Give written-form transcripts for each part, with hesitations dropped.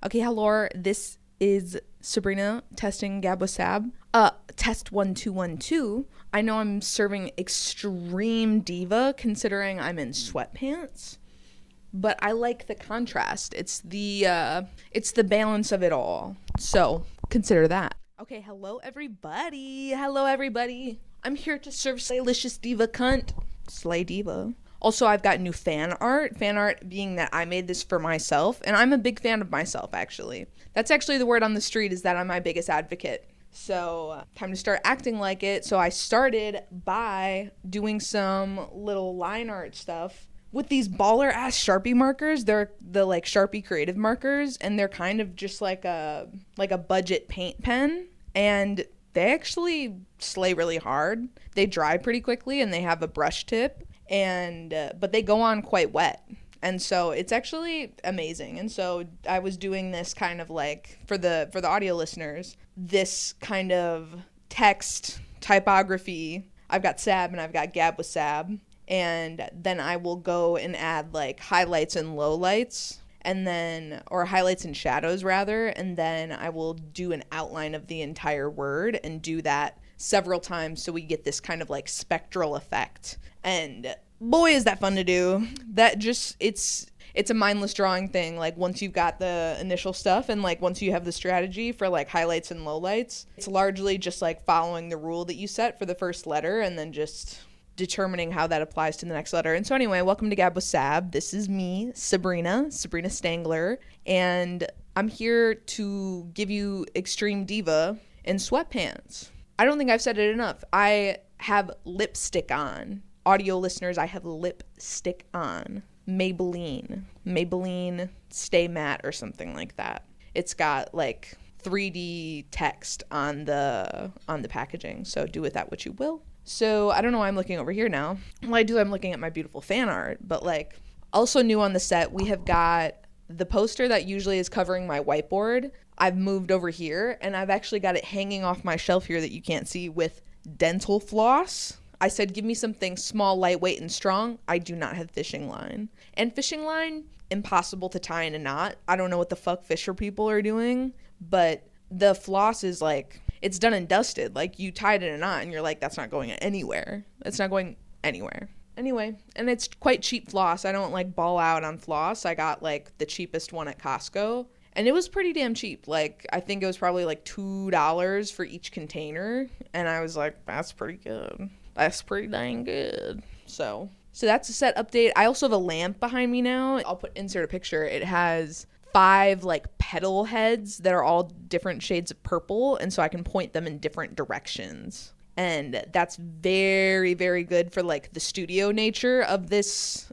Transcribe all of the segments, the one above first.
Okay, hello. This is Sabrina testing Gab with Sab. Test 1 2 1 2. I know I'm serving extreme diva considering I'm in sweatpants, but I like the contrast. It's the balance of it all. So consider that. Okay, hello everybody. Hello everybody. I'm here to serve Slaylicious Diva cunt. Slay Diva. Also, I've got new fan art. Fan art being that I made this for myself, and I'm a big fan of myself, actually. That's actually the word on the street, is that I'm my biggest advocate. So, time to start acting like it. So I started by doing some little line art stuff with these baller-ass Sharpie markers. They're the, like, Sharpie creative markers, and they're kind of just like a budget paint pen, and they actually slay really hard. They dry pretty quickly, and they have a brush tip. But they go on quite wet, and so it's actually amazing. And so I was doing this kind of like for the audio listeners, this kind of text typography. I've got Sab and I've got Gab with Sab, and then I will go and add like highlights and lowlights, or highlights and shadows rather, and then I will do an outline of the entire word and do that several times so we get this kind of like spectral effect. And boy, is that fun to do. That just, it's a mindless drawing thing. Like, once you've got the initial stuff and like once you have the strategy for like highlights and lowlights, it's largely just like following the rule that you set for the first letter and then just determining how that applies to the next letter. And so anyway, welcome to Gab with Sab. This is me, Sabrina Stangler, and I'm here to give you extreme diva in sweatpants. I don't think I've said it enough. I have lipstick on. Audio listeners, I have lipstick on. Maybelline Stay Matte or something like that. It's got like 3D text on the packaging, so do with that what you will. So I don't know why I'm looking over here now. Well, I'm looking at my beautiful fan art, but like also new on the set, we have got the poster that usually is covering my whiteboard. I've moved over here, and I've actually got it hanging off my shelf here that you can't see with dental floss. I said, give me something small, lightweight, and strong. I do not have fishing line. And fishing line, impossible to tie in a knot. I don't know what the fuck fisher people are doing, but the floss is like, it's done and dusted. Like, you tied it in a knot, and you're like, that's not going anywhere. It's not going anywhere. Anyway, and it's quite cheap floss. I don't like ball out on floss. I got like the cheapest one at Costco. And it was pretty damn cheap. Like, I think it was probably like $2 for each container. And I was like, that's pretty good. That's pretty dang good. So that's a set update. I also have a lamp behind me now. I'll insert a picture. It has 5 like petal heads that are all different shades of purple. And so I can point them in different directions. And that's very, very good for like the studio nature of this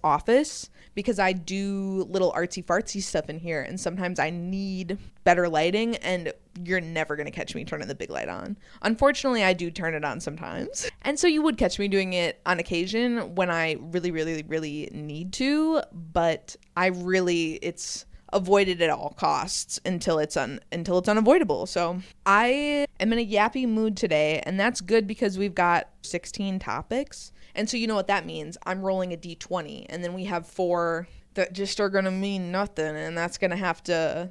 office, because I do little artsy fartsy stuff in here, and sometimes I need better lighting, and you're never going to catch me turning the big light on. Unfortunately, I do turn it on sometimes. And so you would catch me doing it on occasion when I really, really, really need to, but it's avoided at all costs until it's unavoidable. So I am in a yappy mood today, and that's good because we've got 16 topics. And so you know what that means. I'm rolling a D20, and then we have 4 that just are gonna mean nothing, and that's gonna have to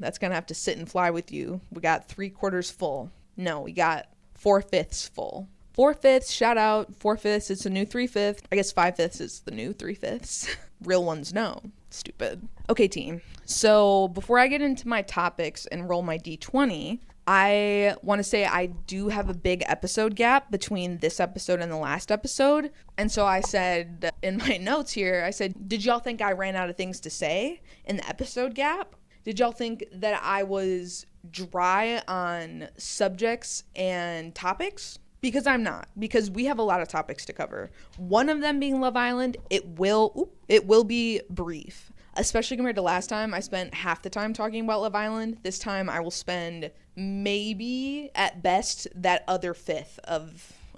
sit and fly with you. We got 3/4 full. No, we got 4/5 full. 4/5, shout out. 4/5, it's a new 3/5. I guess 5/5 is the new 3/5. Real ones know. Stupid. Okay, team. So before I get into my topics and roll my D20, I want to say I do have a big episode gap between this episode and the last episode. And so I said in my notes here, I said, did y'all think I ran out of things to say in the episode gap? Did y'all think that I was dry on subjects and topics? Because I'm not. Because we have a lot of topics to cover. One of them being Love Island. It will be brief. Especially compared to last time, I spent half the time talking about Love Island. This time I will spend maybe at best that other 1/5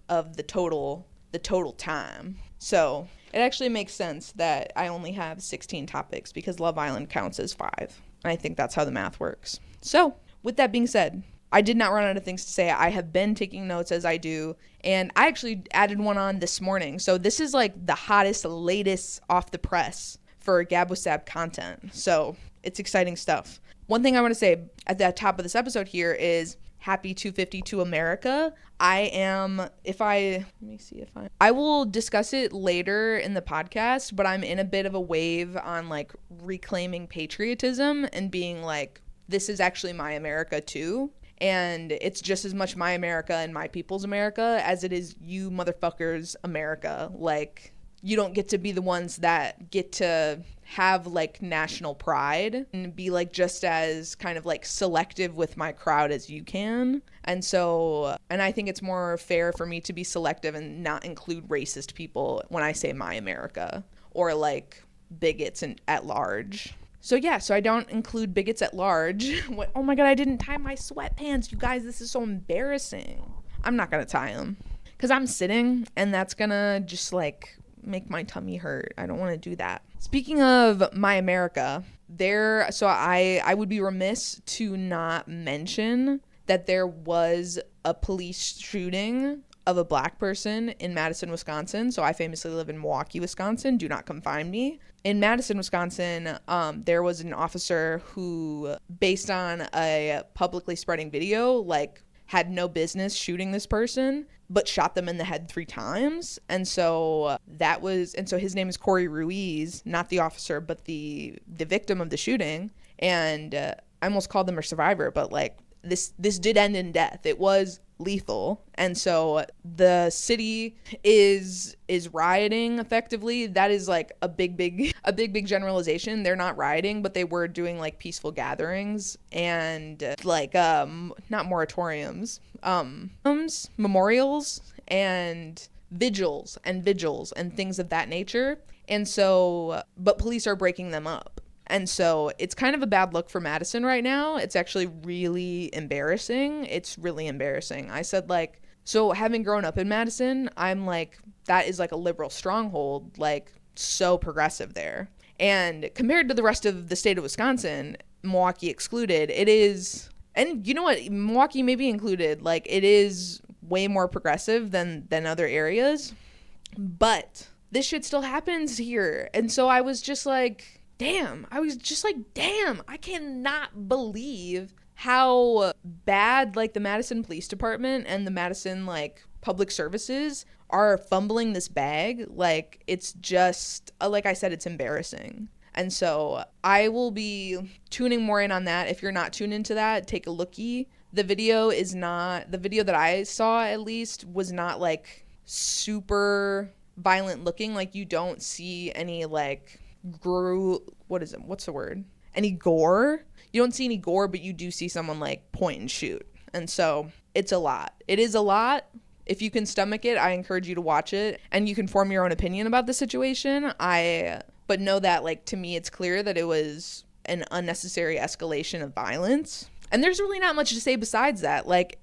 of the total time. So it actually makes sense that I only have 16 topics because Love Island counts as 5. And I think that's how the math works. So with that being said, I did not run out of things to say. I have been taking notes as I do, and I actually added one on this morning. So this is like the hottest, latest off the press for Gab with Sab content. So it's exciting stuff. one thing I want to say at the top of this episode here is happy 250 to America. I will discuss it later in the podcast, but I'm in a bit of a wave on like reclaiming patriotism and being like, this is actually my America too. And it's just as much my America and my people's America as it is you motherfuckers' America. Like, you don't get to be the ones that get to have like national pride and be like just as kind of like selective with my crowd as you can. And so, and I think it's more fair for me to be selective and not include racist people when I say my America, or like bigots at large. So yeah, so I don't include bigots at large. Oh my God, I didn't tie my sweatpants. You guys, this is so embarrassing. I'm not going to tie them because I'm sitting and that's going to just like make my tummy hurt. I don't want to do that. Speaking of my America, I would be remiss to not mention that there was a police shooting of a Black person in Madison, Wisconsin. So I famously live in Milwaukee, Wisconsin. Do not come find me. In Madison, Wisconsin, there was an officer who, based on a publicly spreading video, like had no business shooting this person, but shot them in the head 3 times. And so his name is Corey Ruiz, not the officer, but the victim of the shooting. And I almost called them a survivor, but like this did end in death. It was lethal. And so the city is rioting effectively. That is like a big generalization. They're not rioting, but they were doing like peaceful gatherings and like not moratoriums, memorials and vigils and things of that nature. And so, but police are breaking them up. And so it's kind of a bad look for Madison right now. It's actually really embarrassing. It's really embarrassing. I said like, so having grown up in Madison, I'm like, that is like a liberal stronghold, like so progressive there. And compared to the rest of the state of Wisconsin, Milwaukee excluded, it is, and you know what, Milwaukee may be included, like it is way more progressive than other areas. But this shit still happens here. And so I was just like, damn, I cannot believe how bad like the Madison Police Department and the Madison like public services are fumbling this bag. Like it's just, like I said, it's embarrassing. And so I will be tuning more in on that. If you're not tuned into that, take a looky. The video that I saw at least was not like super violent looking. Like you don't see any like any gore. You don't see any gore, but you do see someone like point and shoot. And so it's a lot. It is a lot. If you can stomach it, I encourage you to watch it and you can form your own opinion about the situation. But know that like to me it's clear that it was an unnecessary escalation of violence. And there's really not much to say besides that. Like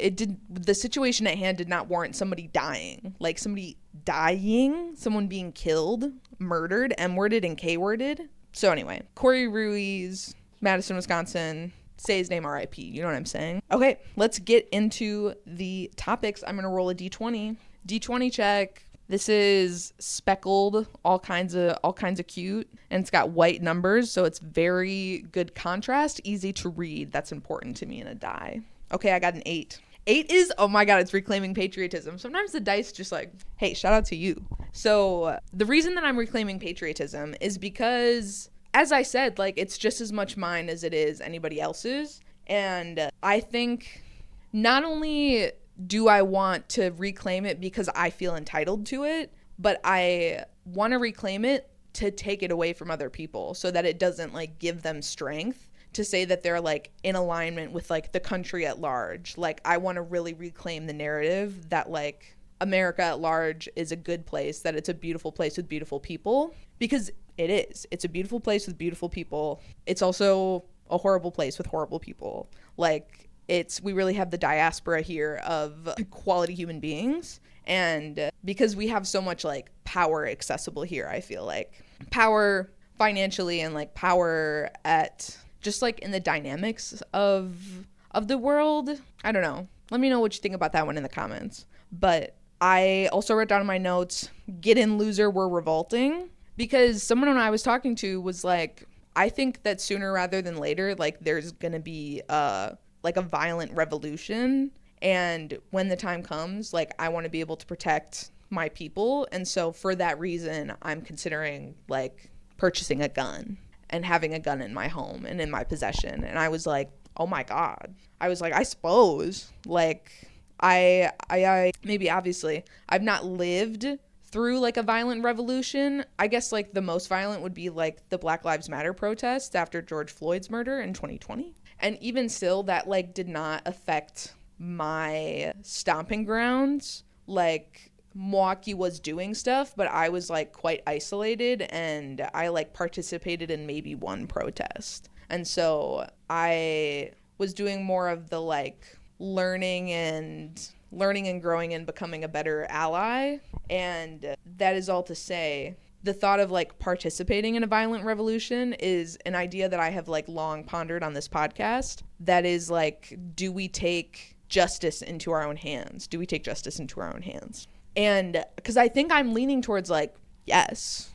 the situation at hand did not warrant somebody dying. Like someone being killed, murdered, M-worded and K-worded. So anyway, Corey Ruiz, Madison, Wisconsin, say his name RIP. You know what I'm saying? Okay, let's get into the topics. I'm going to roll a D20. D20 check. This is speckled, all kinds of cute, and it's got white numbers, so it's very good contrast, easy to read. That's important to me in a die. Okay, I got an 8. 8 is, oh my God, it's reclaiming patriotism. Sometimes the dice just like, hey, shout out to you. So the reason that I'm reclaiming patriotism is because, as I said, like it's just as much mine as it is anybody else's. And I think not only do I want to reclaim it because I feel entitled to it, but I want to reclaim it to take it away from other people so that it doesn't like give them strength to say that they're like in alignment with like the country at large. Like I want to really reclaim the narrative that like America at large is a good place, that it's a beautiful place with beautiful people, because it is. It's a beautiful place with beautiful people. It's also a horrible place with horrible people. Like we really have the diaspora here of quality human beings. And because we have so much like power accessible here, I feel like power financially and like power at just like in the dynamics of the world. I don't know. Let me know what you think about that one in the comments. But I also wrote down in my notes, get in loser, we're revolting. Because someone I was talking to was like, I think that sooner rather than later, like there's gonna be like a violent revolution, and when the time comes, like I want to be able to protect my people, and so for that reason I'm considering like purchasing a gun and having a gun in my home and in my possession. And I was like, oh my God. I was like, I suppose like I maybe obviously I've not lived through like a violent revolution. I guess like the most violent would be like the Black Lives Matter protests after George Floyd's murder in 2020. And even still, that like did not affect my stomping grounds. Like Milwaukee was doing stuff, but I was like quite isolated, and I like participated in maybe one protest. And so I was doing more of the like learning and growing and becoming a better ally. And that is all to say, the thought of like participating in a violent revolution is an idea that I have like long pondered on this podcast. That is like, do we take justice into our own hands? Do we take justice into our own hands? And because I think I'm leaning towards like, yes,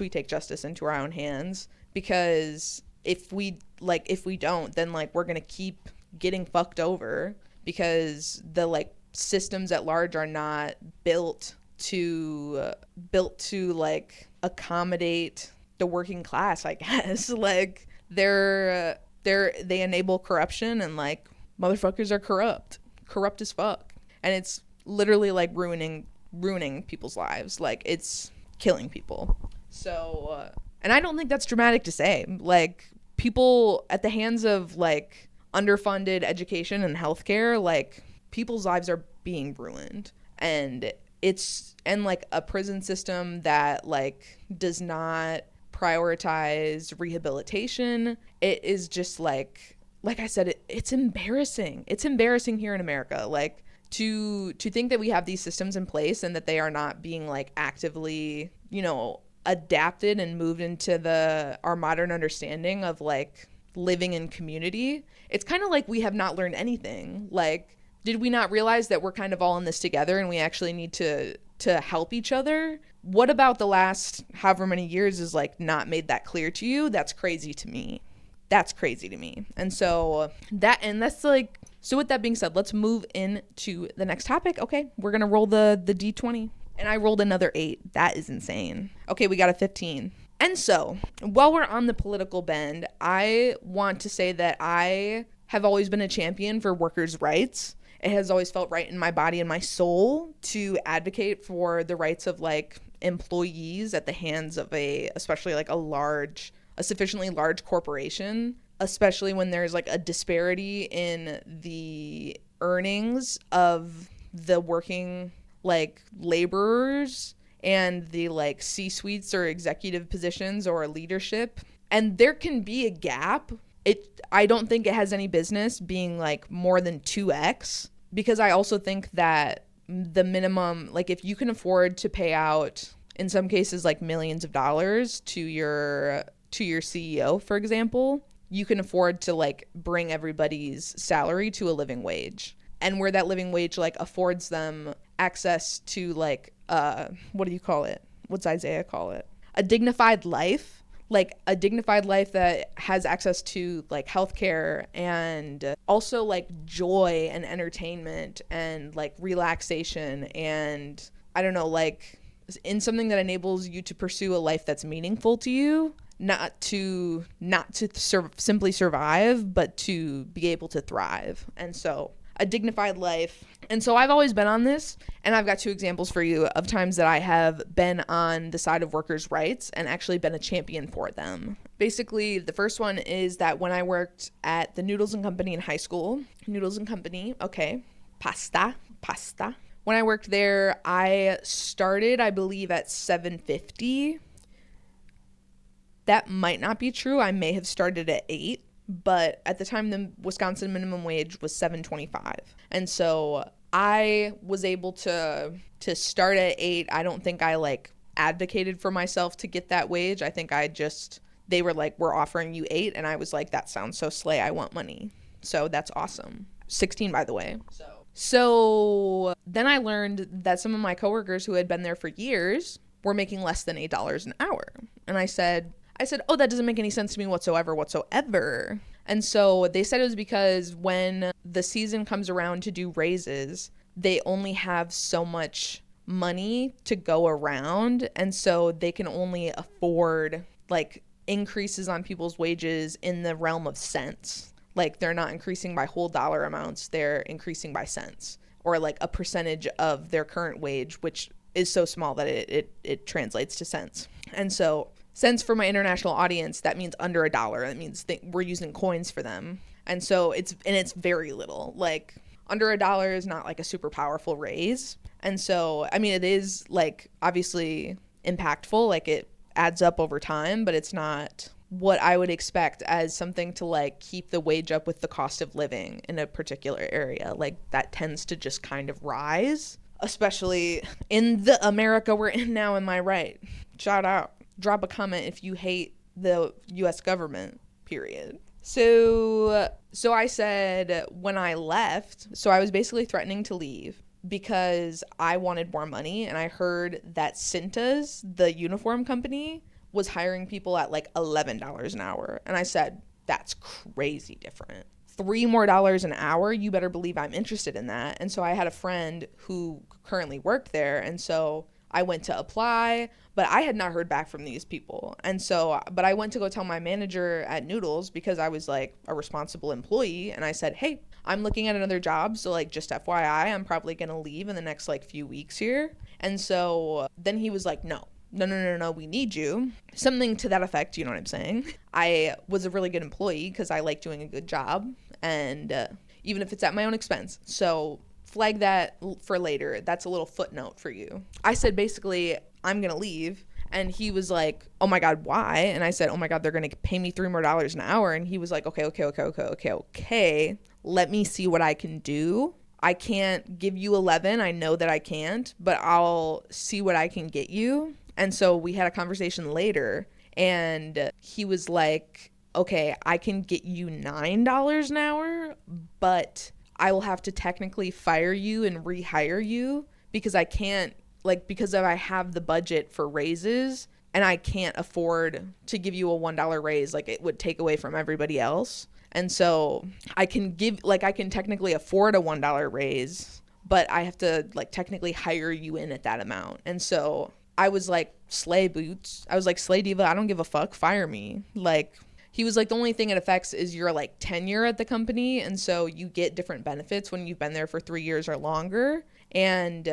we take justice into our own hands, because if we don't, then like we're going to keep getting fucked over, because the like systems at large are not built to like accommodate the working class, I guess. Like they enable corruption, and like motherfuckers are corrupt as fuck, and it's literally like ruining people's lives. Like it's killing people. So and I don't think that's dramatic to say. Like people at the hands of like underfunded education and healthcare, like people's lives are being ruined. And like a prison system that like does not prioritize rehabilitation. It is just like I said, it's embarrassing. It's embarrassing here in America. Like to think that we have these systems in place and that they are not being like actively, adapted and moved into our modern understanding of like living in community. It's kind of like we have not learned anything. Like, did we not realize that we're kind of all in this together and we actually need to help each other? What about the last however many years is like not made that clear to you? That's crazy to me. And so that's like, so with that being said, let's move into the next topic. Okay, we're going to roll the D20. And I rolled another 8. That is insane. Okay, we got a 15. And so, while we're on the political bend, I want to say that I have always been a champion for workers' rights. It has always felt right in my body and my soul to advocate for the rights of like employees at the hands of especially like a sufficiently large corporation, especially when there's like a disparity in the earnings of the working like laborers and the like C-suites or executive positions or leadership. And there can be a gap. I don't think it has any business being like more than 2x, because I also think that the minimum, like if you can afford to pay out in some cases like millions of dollars to your CEO, for example, you can afford to like bring everybody's salary to a living wage. And where that living wage like affords them access to like what do you call it? What's Isaiah call it? A dignified life. Like a dignified life that has access to like healthcare and also like joy and entertainment and like relaxation and I don't know, like in something that enables you to pursue a life that's meaningful to you, not to simply survive, but to be able to thrive. And so a dignified life. And so I've always been on this, and I've got 2 examples for you of times that I have been on the side of workers' rights and actually been a champion for them. Basically, the first one is that when I worked at the Noodles and Company in high school, Noodles and Company, okay, pasta. When I worked there, I started, I believe, at $7.50. That might not be true. I may have started at $8. But at the time, the Wisconsin minimum wage was $7.25. And so I was able to start at $8. I don't think I like advocated for myself to get that wage. I think they were like, we're offering you $8. And I was like, that sounds so slay. I want money. So that's awesome. 16, by the way. So then I learned that some of my coworkers who had been there for years were making less than $8 an hour. And I said, I said, oh, that doesn't make any sense to me whatsoever. And so they said it was because when the season comes around to do raises, they only have so much money to go around. And so they can only afford like increases on people's wages in the realm of cents. Like they're not increasing by whole dollar amounts, they're increasing by cents, or like a percentage of their current wage, which is so small that it translates to cents. And so cents for my international audience, that means under $1. That means we're using coins for them. And so it's very little. Like under $1 is not like a super powerful raise. And so, I mean, it is like obviously impactful, like it adds up over time, but it's not what I would expect as something to like keep the wage up with the cost of living in a particular area. Like that tends to just kind of rise, especially in the America we're in now. Am I right? Shout out. Drop a comment if you hate the US government, period. So I said when I left, so I was basically threatening to leave because I wanted more money, and I heard that Cintas, the uniform company, was hiring people at like $11 an hour. And I said, that's crazy different. $3 more an hour, you better believe I'm interested in that. And so I had a friend who currently worked there, and so I went to apply, but I had not heard back from these people. And so, but I went to go tell my manager at Noodles because I was like a responsible employee. And I said, hey, I'm looking at another job. So like, just FYI, I'm probably going to leave in the next like few weeks here. And so then he was like, no, we need you. Something to that effect, you know what I'm saying? I was a really good employee because I like doing a good job. And even if it's at my own expense. So flag that for later. That's a little footnote for you. I said, basically, I'm going to leave. And he was like, oh my God, why? And I said, oh my God, they're going to pay me $3 more an hour. And he was like, okay. Let me see what I can do. I can't give you 11. I know that I can't, but I'll see what I can get you. And so we had a conversation later, and he was like, okay, I can get you $9 an hour, but I will have to technically fire you and rehire you because I can't, like, because I have the budget for raises and I can't afford to give you a $1 raise. Like, it would take away from everybody else. And so I can technically afford a $1 raise, but I have to like technically hire you in at that amount. And so I was like, slay boots. I was like, slay diva, I don't give a fuck. Fire me. Like, he was like, the only thing it affects is your like tenure at the company. And so you get different benefits when you've been there for 3 years or longer. And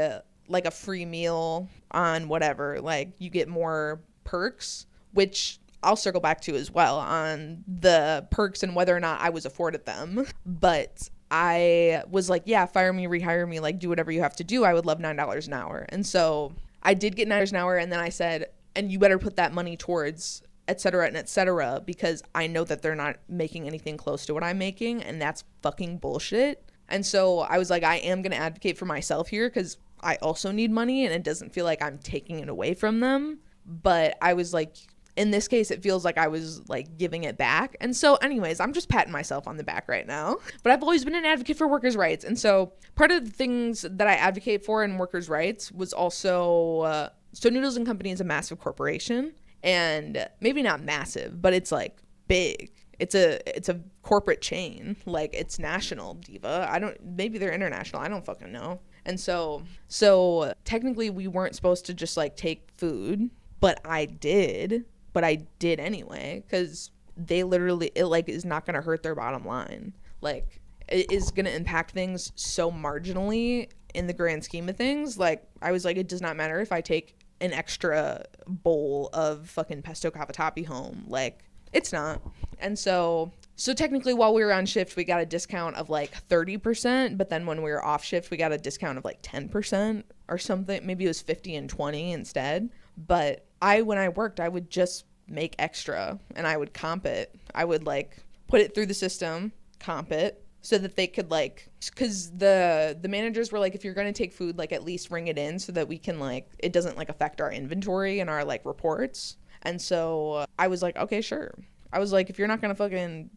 like a free meal on whatever, like you get more perks, which I'll circle back to as well on the perks and whether or not I was afforded them. But I was like, yeah, fire me, rehire me, like do whatever you have to do. I would love $9 an hour. And so I did get $9 an hour. And then I said, and you better put that money towards et cetera, because I know that they're not making anything close to what I'm making. And that's fucking bullshit. And so I was like, I am going to advocate for myself here because I also need money and it doesn't feel like I'm taking it away from them. But I was like, in this case, it feels like I was like giving it back. And so anyways, I'm just patting myself on the back right now. But I've always been an advocate for workers' rights. And so part of the things that I advocate for in workers' rights was also, so Noodles & Company is a massive corporation. And maybe not massive, but it's like big. It's a corporate chain. Like it's national, diva. Maybe they're international. I don't fucking know. And so technically we weren't supposed to just like take food, but I did anyway, because they literally, it like is not going to hurt their bottom line. Like it is going to impact things so marginally in the grand scheme of things. Like I was like, it does not matter if I take an extra bowl of fucking pesto cavatappi home. Like it's not. And so technically while we were on shift, we got a discount of like 30%, but then when we were off shift, we got a discount of like 10% or something. Maybe it was 50 and 20 instead. But when I worked, I would just make extra and I would comp it. I would like put it through the system, comp it, so that they could like, because the managers were like, if you're going to take food, like at least ring it in so that we can like, it doesn't like affect our inventory and our like reports. And so I was like, okay, sure. I was like, if you're not going to fucking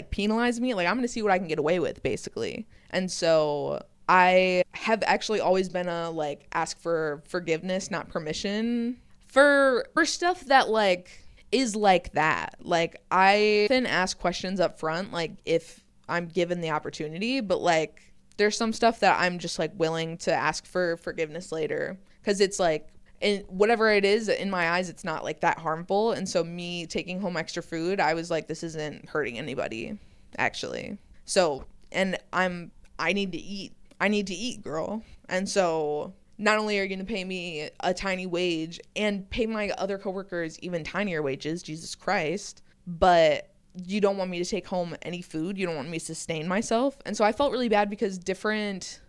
penalize me, like I'm going to see what I can get away with, basically. And so I have actually always been a like ask for forgiveness, not permission for stuff that like is like that. Like, I often ask questions up front, like if I'm given the opportunity, but like there's some stuff that I'm just like willing to ask for forgiveness later, because it's like, and whatever it is, in my eyes, it's not like that harmful. And so me taking home extra food, I was like, this isn't hurting anybody, actually. So, and I need to eat. I need to eat, girl. And so not only are you going to pay me a tiny wage and pay my other coworkers even tinier wages, Jesus Christ, but you don't want me to take home any food. You don't want me to sustain myself. And so I felt really bad because different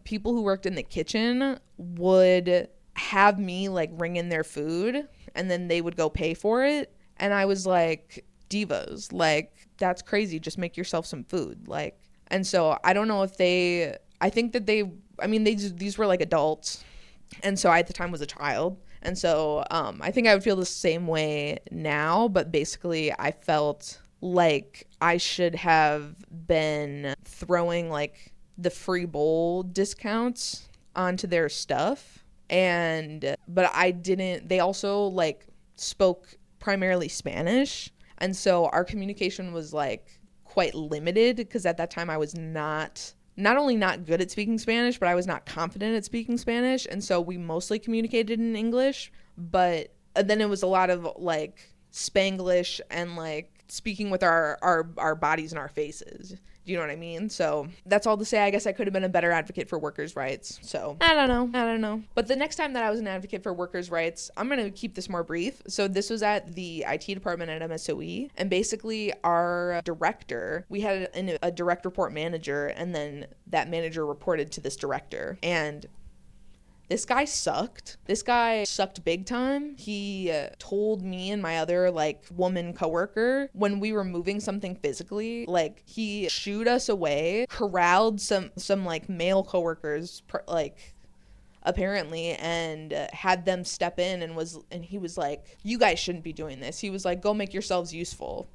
people who worked in the kitchen would have me like ring in their food and then they would go pay for it. And I was like, divas, like, that's crazy. Just make yourself some food. Like, and so I don't know if I think that these were like adults. And so I at the time was a child. And so I think I would feel the same way now, but basically I felt like I should have been throwing like the free bowl discounts onto their stuff. But I didn't. They also like spoke primarily Spanish. And so our communication was like quite limited because at that time I was not only not good at speaking Spanish, but I was not confident at speaking Spanish. And so we mostly communicated in English, but then it was a lot of like Spanglish and like speaking with our bodies and our faces. Do you know what I mean? So that's all to say, I guess I could have been a better advocate for workers' rights. So I don't know. But the next time that I was an advocate for workers' rights, I'm going to keep this more brief. So this was at the IT department at MSOE. And basically our director, we had a direct report manager, and then that manager reported to this director. And this guy sucked. This guy sucked big time. He told me and my other like woman coworker when we were moving something physically, like he shooed us away, corralled some like male coworkers like apparently, and had them step in and he was like, you guys shouldn't be doing this. He was like, go make yourselves useful.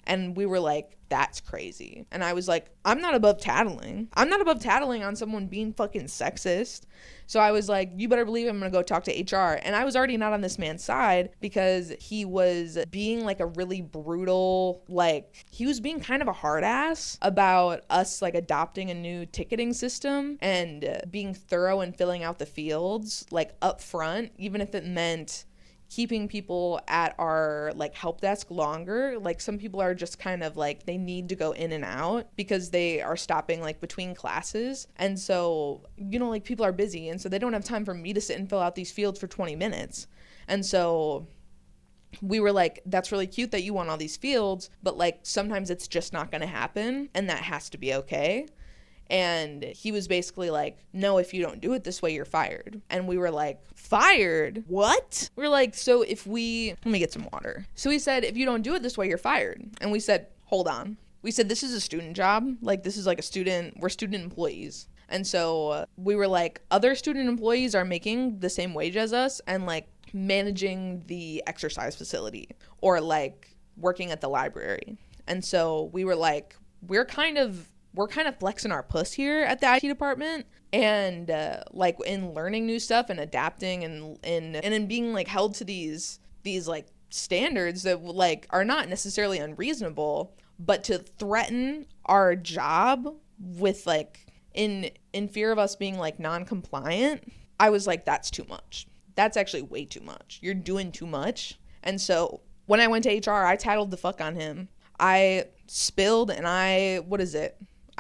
And we were like, that's crazy. And I was like, I'm not above tattling. I'm not above tattling on someone being fucking sexist. So I was like, you better believe I'm going to go talk to HR. And I was already not on this man's side because he was being like a really brutal, like he was being kind of a hard ass about us like adopting a new ticketing system and being thorough and filling out the fields like up front, even if it meant keeping people at our like help desk longer. Like some people are just kind of like they need to go in and out because they are stopping like between classes, and so you know like people are busy, and so they don't have time for me to sit and fill out these fields for 20 minutes. And so we were like, that's really cute that you want all these fields, but like sometimes it's just not going to happen, and that has to be okay. And he was basically like, no, if you don't do it this way, you're fired. And we were like, fired? What? We were like, so if let me get some water. So he said, if you don't do it this way, you're fired. And we said, hold on. We said, this is a student job. Like, this is like we're student employees. And so we were like, other student employees are making the same wage as us and like managing the exercise facility or like working at the library. And so we were like, we're kind of flexing our puss here at the IT department, and like in learning new stuff and adapting and in being like held to these like standards that like are not necessarily unreasonable, but to threaten our job with like in fear of us being like non-compliant, I was like, that's too much. That's actually way too much. You're doing too much. And so when I went to HR, I tattled the fuck on him. I spilled and I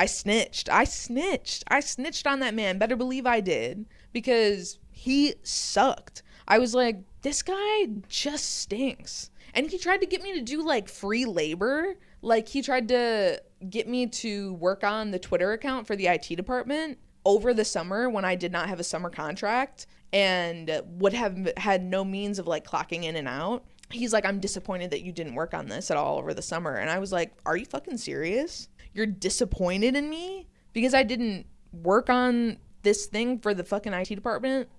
snitched on that man. Better believe I did, because he sucked. I was like, this guy just stinks. And he tried to get me to do like free labor. Like he tried to get me to work on the Twitter account for the IT department over the summer when I did not have a summer contract and would have had no means of like clocking in and out. He's like, I'm disappointed that you didn't work on this at all over the summer. And I was like, are you fucking serious? You're disappointed in me because I didn't work on this thing for the fucking IT department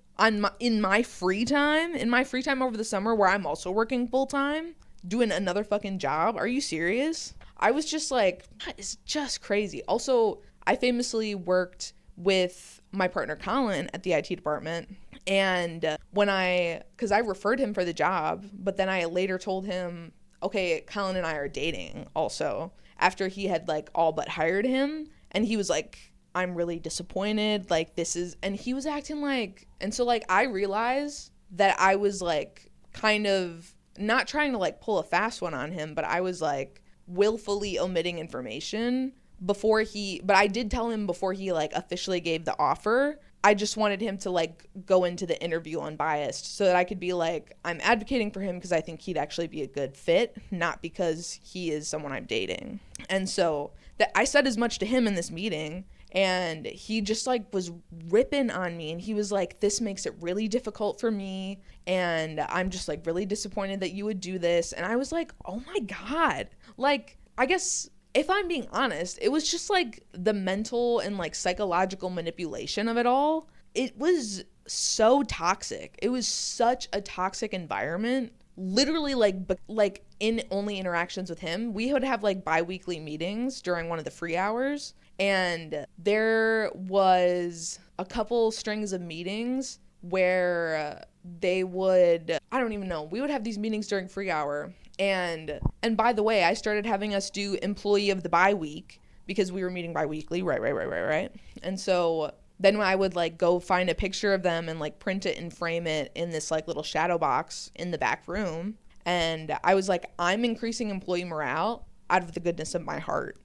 in my free time over the summer where I'm also working full time doing another fucking job? Are you serious? I was just like, that is just crazy. Also, I famously worked with my partner Colin at the IT department, And because I referred him for the job, but then I later told him, okay, Colin and I are dating also, after he had like all but hired him. And he was like, I'm really disappointed. Like, and he was acting like, and so like I realized that I was like kind of not trying to like pull a fast one on him, but I was like willfully omitting information but I did tell him before he like officially gave the offer. I just wanted him to like go into the interview unbiased so that I could be like, I'm advocating for him because I think he'd actually be a good fit, not because he is someone I'm dating. And so that I said as much to him in this meeting, and he just like was ripping on me, and he was like, this makes it really difficult for me, and I'm just like really disappointed that you would do this. And I was like, oh my God. Like, I guess if I'm being honest, it was just like the mental and like psychological manipulation of it all. It was so toxic. It was such a toxic environment. Literally, like in only interactions with him, we would have like bi-weekly meetings during one of the free hours, and there was a couple strings of meetings where they would, I don't even know, we would have these meetings during free hour. And by the way, I started having us do employee of the bi-week because we were meeting bi-weekly, right. And so then I would like go find a picture of them and like print it and frame it in this like little shadow box in the back room. And I was like, I'm increasing employee morale out of the goodness of my heart,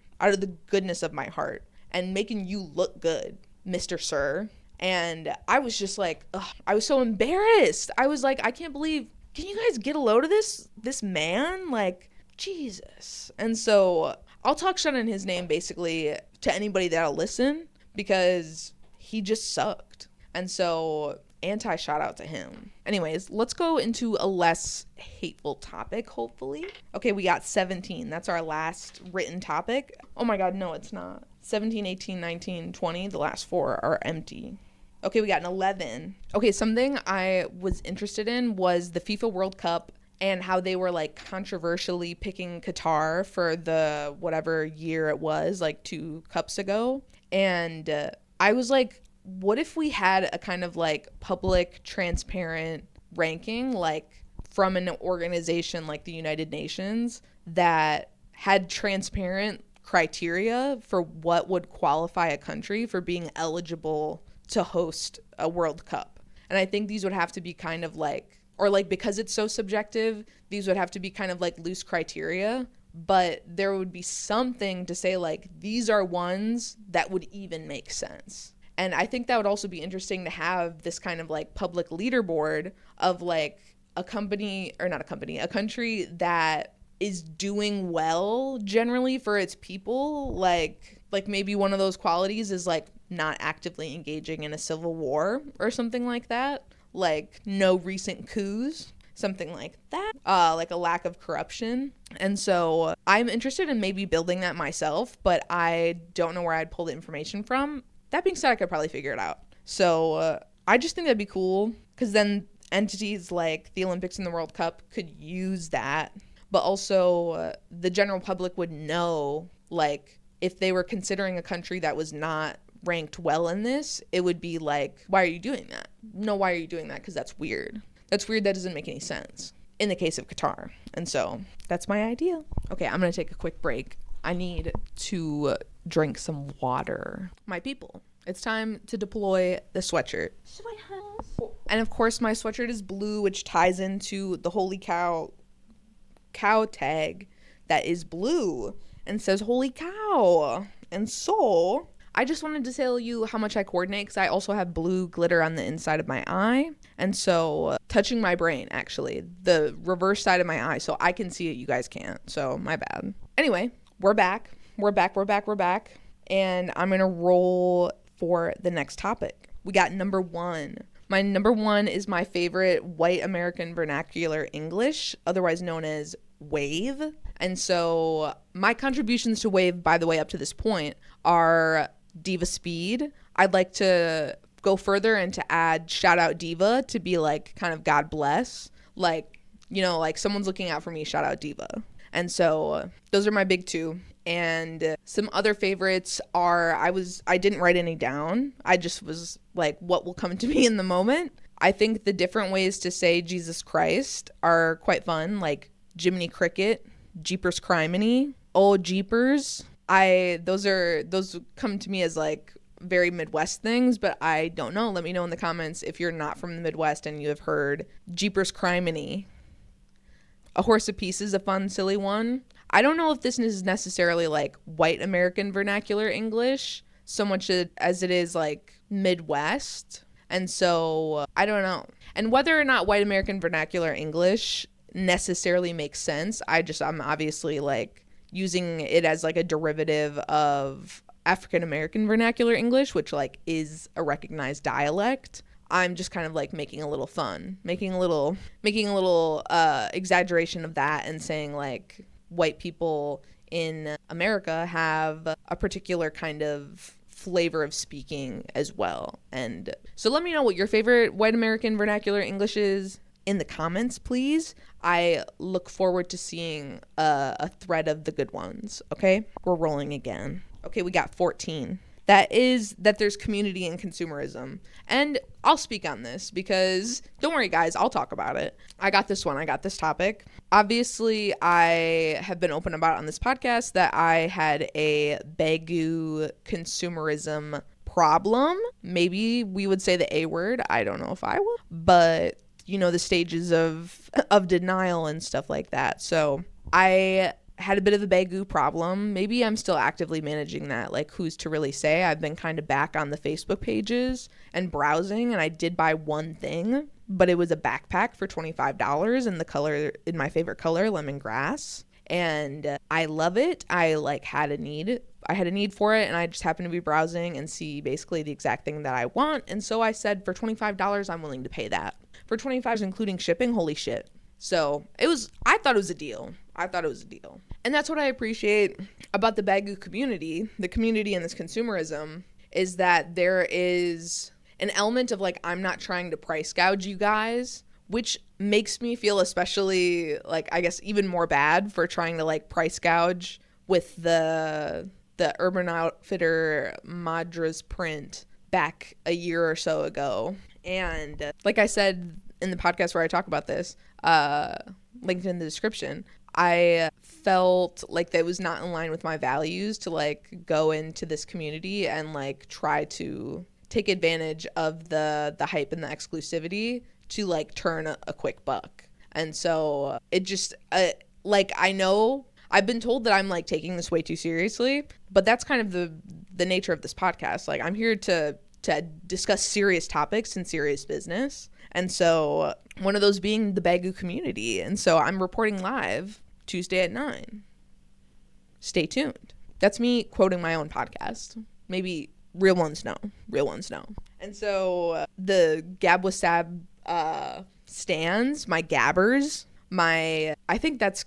and making you look good, Mr. Sir. And I was just like, ugh, I was so embarrassed. I was like, I can't believe, can you guys get a load of this man? Like, Jesus. And so I'll talk shit on his name basically to anybody that'll listen, because he just sucked. And so shout out to him. Anyways, let's go into a less hateful topic, hopefully. Okay, we got 17. That's our last written topic. Oh my God, no, it's not. 17, 18, 19, 20. The last 4 are empty. Okay, we got an 11. Okay, something I was interested in was the FIFA World Cup and how they were like controversially picking Qatar for the whatever year it was, like 2 cups ago. And I was like, what if we had a kind of like public, transparent ranking, like from an organization like the United Nations that had transparent criteria for what would qualify a country for being eligible to host a World Cup. And I think these would have to be kind of like, or like because it's so subjective, these would have to be kind of like loose criteria, but there would be something to say like, these are ones that would even make sense. And I think that would also be interesting to have this kind of like public leaderboard of like a country that is doing well generally for its people. Like maybe one of those qualities is like not actively engaging in a civil war or something like that. Like no recent coups, something like that. Like a lack of corruption. And so I'm interested in maybe building that myself, but I don't know where I'd pull the information from. That being said, I could probably figure it out. So I just think that'd be cool, because then entities like the Olympics and the World Cup could use that, but also the general public would know, like, if they were considering a country that was not ranked well in this, it would be like, why are you doing that? No, why are you doing that? Because that's weird. That's weird. That doesn't make any sense in the case of Qatar. And so that's my idea. Okay, I'm going to take a quick break. I need to drink some water. My people, it's time to deploy the sweatshirt. And of course, my sweatshirt is blue, which ties into the holy cow tag that is blue and says holy cow. And so I just wanted to tell you how much I coordinate, because I also have blue glitter on the inside of my eye. And so touching my brain, actually, the reverse side of my eye, so I can see it, you guys can't. So my bad. Anyway, we're back. And I'm going to roll for the next topic. We got number 1. My number 1 is my favorite white American vernacular English, otherwise known as WAVE. And so my contributions to WAVE, by the way, up to this point, are Diva Speed. I'd like to go further and to add shout out Diva to be like kind of God bless. Like, you know, like someone's looking out for me, shout out Diva. And so those are my big 2. And some other favorites are, I didn't write any down. I just was like, what will come to me in the moment. I think the different ways to say Jesus Christ are quite fun, like Jiminy Cricket, Jeepers Criminy, Oh Jeepers. Those come to me as like very Midwest things, but I don't know. Let me know in the comments if you're not from the Midwest and you have heard Jeepers Criminy. A Horse Apiece is a fun, silly one. I don't know if this is necessarily like white American vernacular English so much as it is like Midwest. And so I don't know. And whether or not white American vernacular English necessarily makes sense, I'm obviously like using it as like a derivative of African American vernacular English, which like is a recognized dialect. I'm just kind of like making a little fun, making a little exaggeration of that and saying like white people in America have a particular kind of flavor of speaking as well. And so let me know what your favorite white American vernacular English is in the comments, please. I look forward to seeing a thread of the good ones. Okay, we're rolling again. Okay, we got 14. That is that there's community and consumerism. And I'll speak on this because don't worry guys, I'll talk about it. I got this topic. Obviously, I have been open about it on this podcast that I had a Bagoo consumerism problem. Maybe we would say the A word. I don't know if I will. But you know, the stages of denial and stuff like that. So I had a bit of a Bagoo problem. Maybe I'm still actively managing that. Like, who's to really say? I've been kind of back on the Facebook pages and browsing, and I did buy one thing, but it was a backpack for $25 in the color, in my favorite color, lemongrass. And I love it. I like had a need for it, and I just happened to be browsing and see basically the exact thing that I want. And so I said, for $25, I'm willing to pay that. For $25, including shipping, holy shit. So I thought it was a deal. And that's what I appreciate about the Bagoo community, the community in this consumerism, is that there is an element of like, I'm not trying to price gouge you guys, which makes me feel especially like, I guess, even more bad for trying to like price gouge with the Urban Outfitter Madras print back a year or so ago. And like I said in the podcast where I talk about this, linked in the description, I felt like that was not in line with my values to like go into this community and like try to take advantage of the hype and the exclusivity to like turn a quick buck. And so it just like, I know I've been told that I'm like taking this way too seriously, but that's kind of the nature of this podcast. Like, I'm here to discuss serious topics and serious business. And so one of those being the Bagoo community. And so I'm reporting live Tuesday at 9. Stay tuned. That's me quoting my own podcast. Maybe real ones know. And so the Gab with Sab stands, my gabbers, I think that's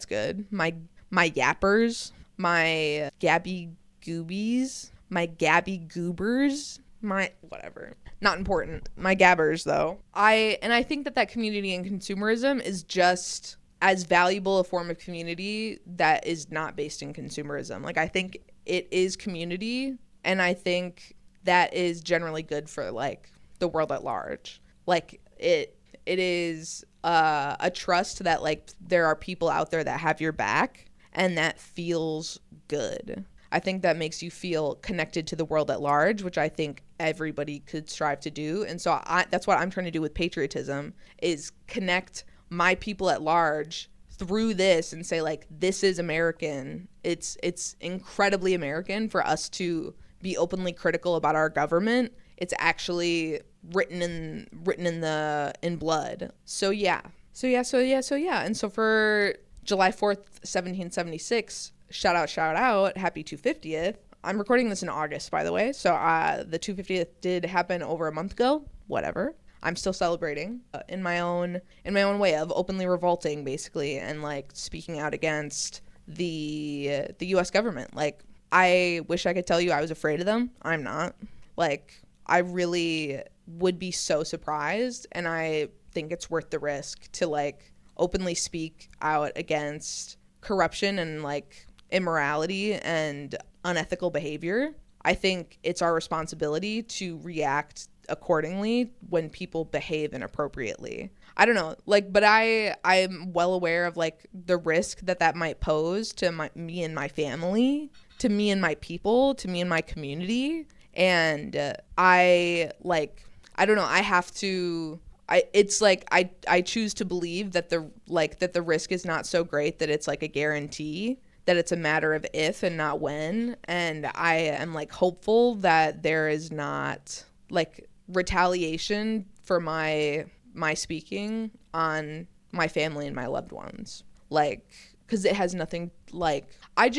good. My yappers, my gabby goobies, my gabby goobers, my whatever. Not important. My gabbers though. I think that community and consumerism is just as valuable a form of community that is not based in consumerism. Like, I think it is community, and I think that is generally good for like the world at large. Like, it is a trust that like there are people out there that have your back, and that feels good. I think that makes you feel connected to the world at large, which I think everybody could strive to do. And so that's what I'm trying to do with patriotism, is connect my people at large through this and say like, this is American. It's incredibly American for us to be openly critical about our government. It's actually written in blood. So yeah. And so for July 4th, 1776, shout out, happy 250th. I'm recording this in August, by the way. So the 250th did happen over a month ago. Whatever. I'm still celebrating in my own way of openly revolting, basically, and like speaking out against the U.S. government. Like, I wish I could tell you I was afraid of them. I'm not. Like, I really would be so surprised, and I think it's worth the risk to like openly speak out against corruption and like immorality and unethical behavior. I think it's our responsibility to react accordingly when people behave inappropriately. I don't know, like, but I'm well aware of like the risk that might pose to me and my family, to me and my people, to me and my community. And I don't know, I have to, it's like I choose to believe that the risk is not so great that it's like a guarantee, that it's a matter of if and not when. And I am like hopeful that there is not like retaliation for my speaking on my family and my loved ones. Like, because it has nothing, like, I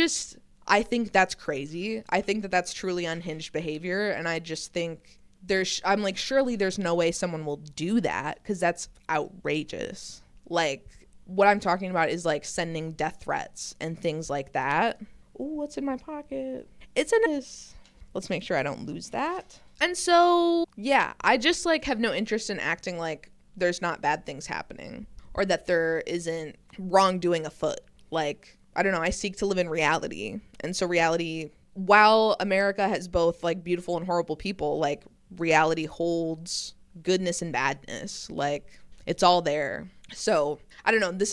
think that's crazy. I think that that's truly unhinged behavior. And I just think I'm like, surely there's no way someone will do that, because that's outrageous. Like, what I'm talking about is like sending death threats and things like that. Ooh, what's in my pocket? It's in this. Let's make sure I don't lose that. And so, yeah, I just like have no interest in acting like there's not bad things happening, or that there isn't wrongdoing afoot. Like, I don't know, I seek to live in reality. And so reality, while America has both like beautiful and horrible people, like reality holds goodness and badness. Like, it's all there. So, I don't know,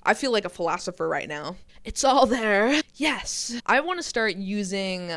I feel like a philosopher right now. It's all there. Yes. I want to start using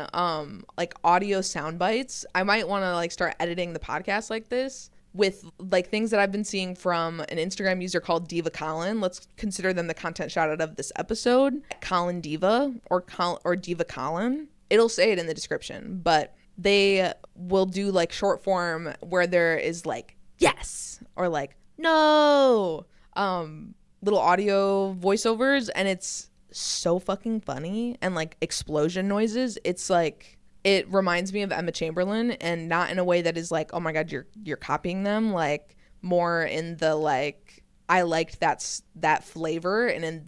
like audio sound bites. I might want to like start editing the podcast like this with like things that I've been seeing from an Instagram user called Diva Colin. Let's consider them the content shout out of this episode. Colin Diva or Diva Colin. It'll say it in the description, but they will do like short form where there is like yes or like no, little audio voiceovers, and it's so fucking funny, and like explosion noises. It's like, it reminds me of Emma Chamberlain, and not in a way that is like, oh my god, you're copying them, like more in the like, I liked that flavor, and then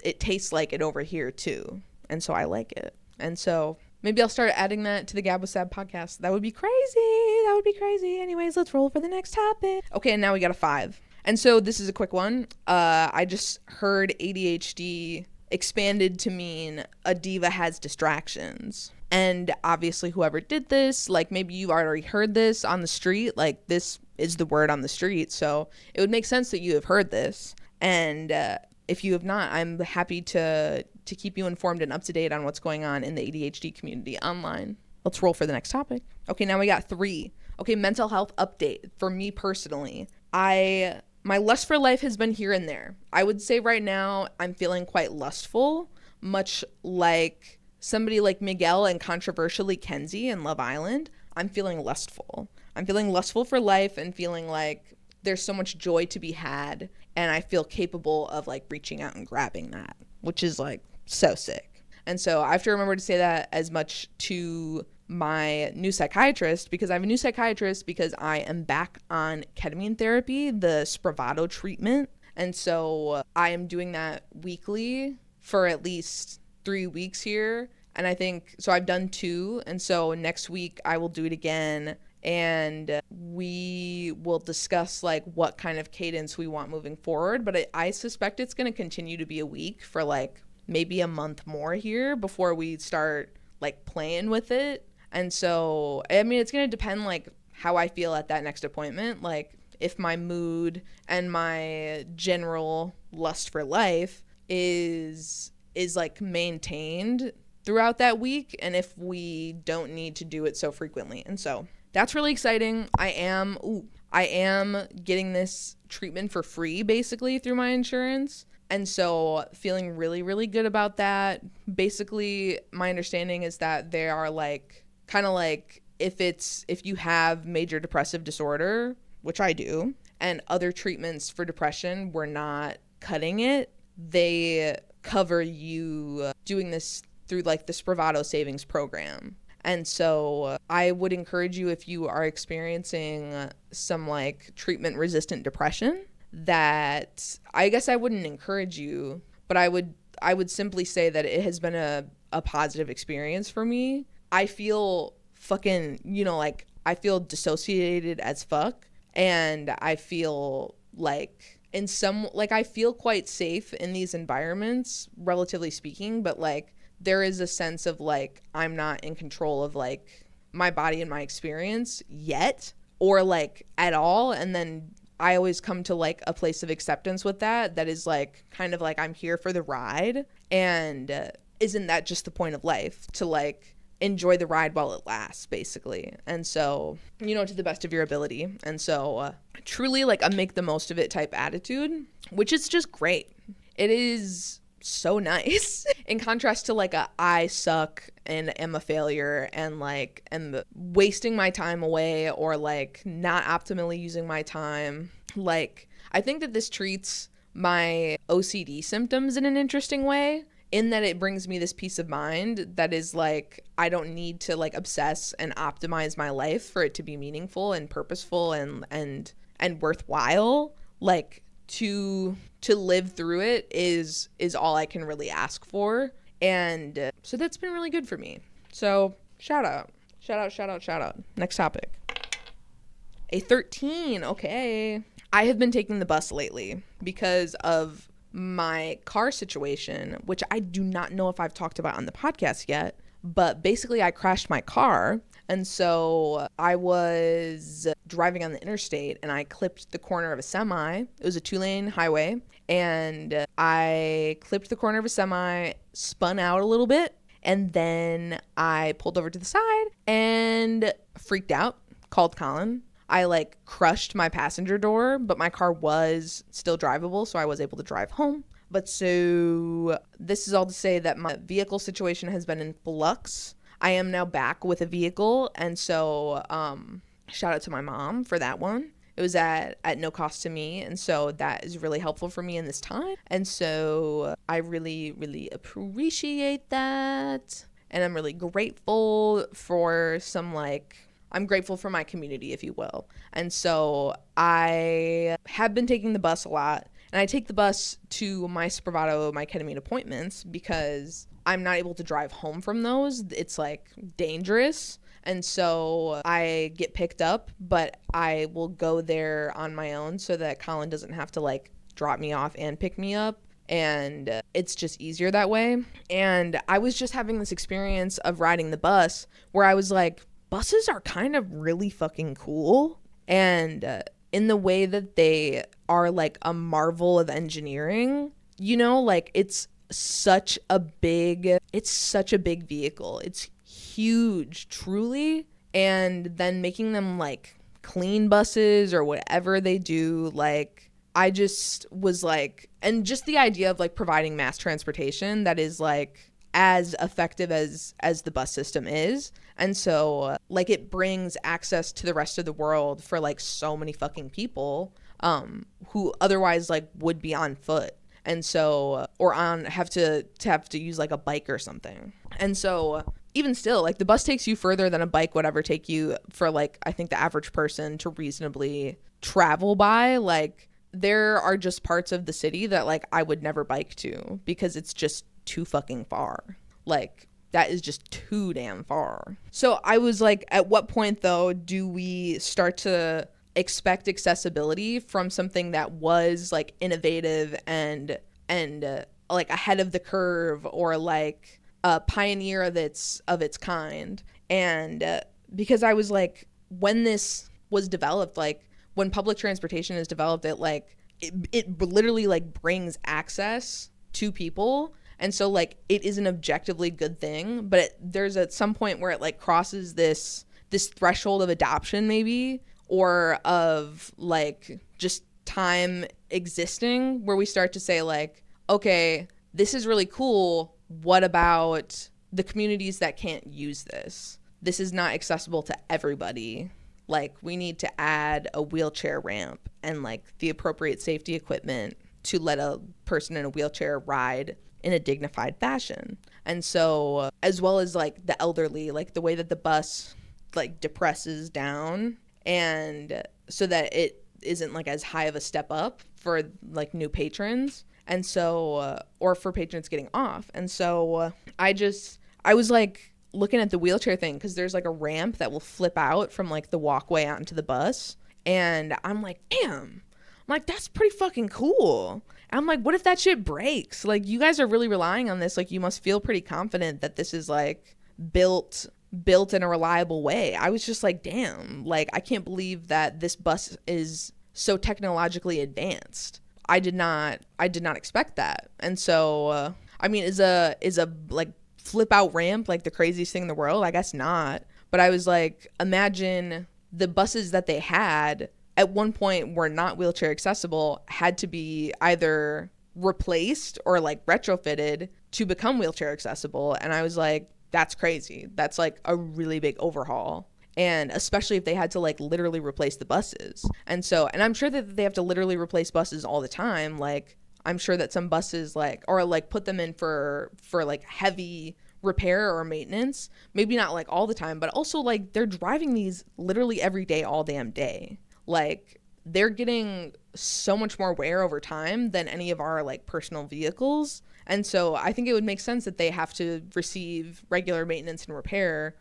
it tastes like it over here too, and so I like it. And so maybe I'll start adding that to the Gab with Sab podcast. That would be crazy. Anyways, let's roll for the next topic. Okay, and now we got a 5. And so this is a quick one. I just heard ADHD expanded to mean a diva has distractions. And obviously whoever did this, like maybe you've already heard this on the street, like this is the word on the street. So it would make sense that you have heard this. And if you have not, I'm happy to keep you informed and up to date on what's going on in the ADHD community online. Let's roll for the next topic. Okay, now we got 3. Okay, mental health update. For me personally, my lust for life has been here and there. I would say right now I'm feeling quite lustful, much like somebody like Miguel and controversially Kenzie in Love Island. I'm feeling lustful. I'm feeling lustful for life and feeling like there's so much joy to be had, and I feel capable of like reaching out and grabbing that, which is like so sick. And so I have to remember to say that as much to my new psychiatrist, because I have a new psychiatrist because I am back on ketamine therapy, the Spravato treatment. And so I am doing that weekly for at least 3 weeks here. And I think, so I've done 2. And so next week I will do it again. And we will discuss like what kind of cadence we want moving forward. But I suspect it's going to continue to be a week for like maybe a month more here before we start like playing with it. And so, I mean, it's going to depend like how I feel at that next appointment. Like if my mood and my general lust for life is like maintained throughout that week, and if we don't need to do it so frequently. And so that's really exciting. I am getting this treatment for free basically through my insurance. And so feeling really, really good about that. Basically, my understanding is that they are like, kind of like if you have major depressive disorder, which I do, and other treatments for depression were not cutting it, they cover you doing this through like the Spravato savings program. And so I would encourage you, if you are experiencing some like treatment resistant depression, that I guess I wouldn't encourage you, but I would simply say that it has been a positive experience for me. I feel fucking, like I feel dissociated as fuck, and I feel like I feel quite safe in these environments, relatively speaking, but like there is a sense of like I'm not in control of like my body and my experience yet. or like at all. And then I always come to like a place of acceptance with that is like kind of like I'm here for the ride. And isn't that just the point of life, to like enjoy the ride while it lasts, basically? And so, you know, to the best of your ability. And so truly like a make the most of it type attitude, which is just great. It is so nice in contrast to like a I suck and am a failure and like am wasting my time away, or like not optimally using my time. Like, I think that this treats my OCD symptoms in an interesting way, in that it brings me this peace of mind that is like, I don't need to like obsess and optimize my life for it to be meaningful and purposeful and worthwhile. Like, to live through it is all I can really ask for. And so that's been really good for me. So shout out. Next topic. A 13. Okay. I have been taking the bus lately because of my car situation, which I do not know if I've talked about on the podcast yet, but basically I crashed my car. And so I was driving on the interstate and I clipped the corner of a semi. It was a 2-lane highway, and I clipped the corner of a semi, spun out a little bit, and then I pulled over to the side and freaked out, called Colin. I like crushed my passenger door, but my car was still drivable, so I was able to drive home. But so this is all to say that my vehicle situation has been in flux. I am now back with a vehicle, and so shout out to my mom for that one. It was at no cost to me, and so that is really helpful for me in this time. And so I really, really appreciate that, and I'm really grateful for I'm grateful for my community, if you will. And so I have been taking the bus a lot, and I take the bus to my Spravato, my ketamine appointments, because I'm not able to drive home from those. It's like dangerous. And so I get picked up, but I will go there on my own so that Colin doesn't have to like drop me off and pick me up. And it's just easier that way. And I was just having this experience of riding the bus where I was like, buses are kind of really fucking cool. And in the way that they are like a marvel of engineering, you know, like it's such a big vehicle. It's huge, truly. And then making them like clean buses or whatever they do, like I just was like, and just the idea of like providing mass transportation that is like as effective as the bus system is. And so like it brings access to the rest of the world for like so many fucking people who otherwise like would be on foot. And so or have to use like a bike or something. And so even still, like the bus takes you further than a bike would ever take you for like I think the average person to reasonably travel by. Like there are just parts of the city that like I would never bike to because it's just too fucking far. Like that is just too damn far. So I was like, at what point though do we start to expect accessibility from something that was like innovative and like ahead of the curve, or like a pioneer of its kind? And because I was like, when this was developed, like when public transportation is developed, it literally like brings access to people. And so like it is an objectively good thing, but there's at some point where it like crosses this threshold of adoption maybe, or of like just time existing, where we start to say like, okay, this is really cool. What about the communities that can't use this? This is not accessible to everybody. Like we need to add a wheelchair ramp and like the appropriate safety equipment to let a person in a wheelchair ride in a dignified fashion. And so as well as like the elderly, like the way that the bus like depresses down, and so that it isn't like as high of a step up for like new patrons, and so or for patrons getting off. And so I was like looking at the wheelchair thing, because there's like a ramp that will flip out from like the walkway out into the bus, and I'm like, damn, I'm like, that's pretty fucking cool. And I'm like, what if that shit breaks? Like you guys are really relying on this, like you must feel pretty confident that this is like built built in a reliable way. I was just like, damn, like I can't believe that this bus is so technologically advanced. I did not expect that. And so I mean, is a like flip out ramp like the craziest thing in the world? I guess not. But I was like, imagine the buses that they had at one point were not wheelchair accessible, had to be either replaced or like retrofitted to become wheelchair accessible. And I was like, that's crazy. That's like a really big overhaul. And especially if they had to like literally replace the buses. And so, and I'm sure that they have to literally replace buses all the time. Like, I'm sure that some buses like, or like put them in for like heavy repair or maintenance. Maybe not like all the time, but also like they're driving these literally every day, all damn day. Like, they're getting so much more wear over time than any of our like personal vehicles. And so I think it would make sense that they have to receive regular maintenance and repair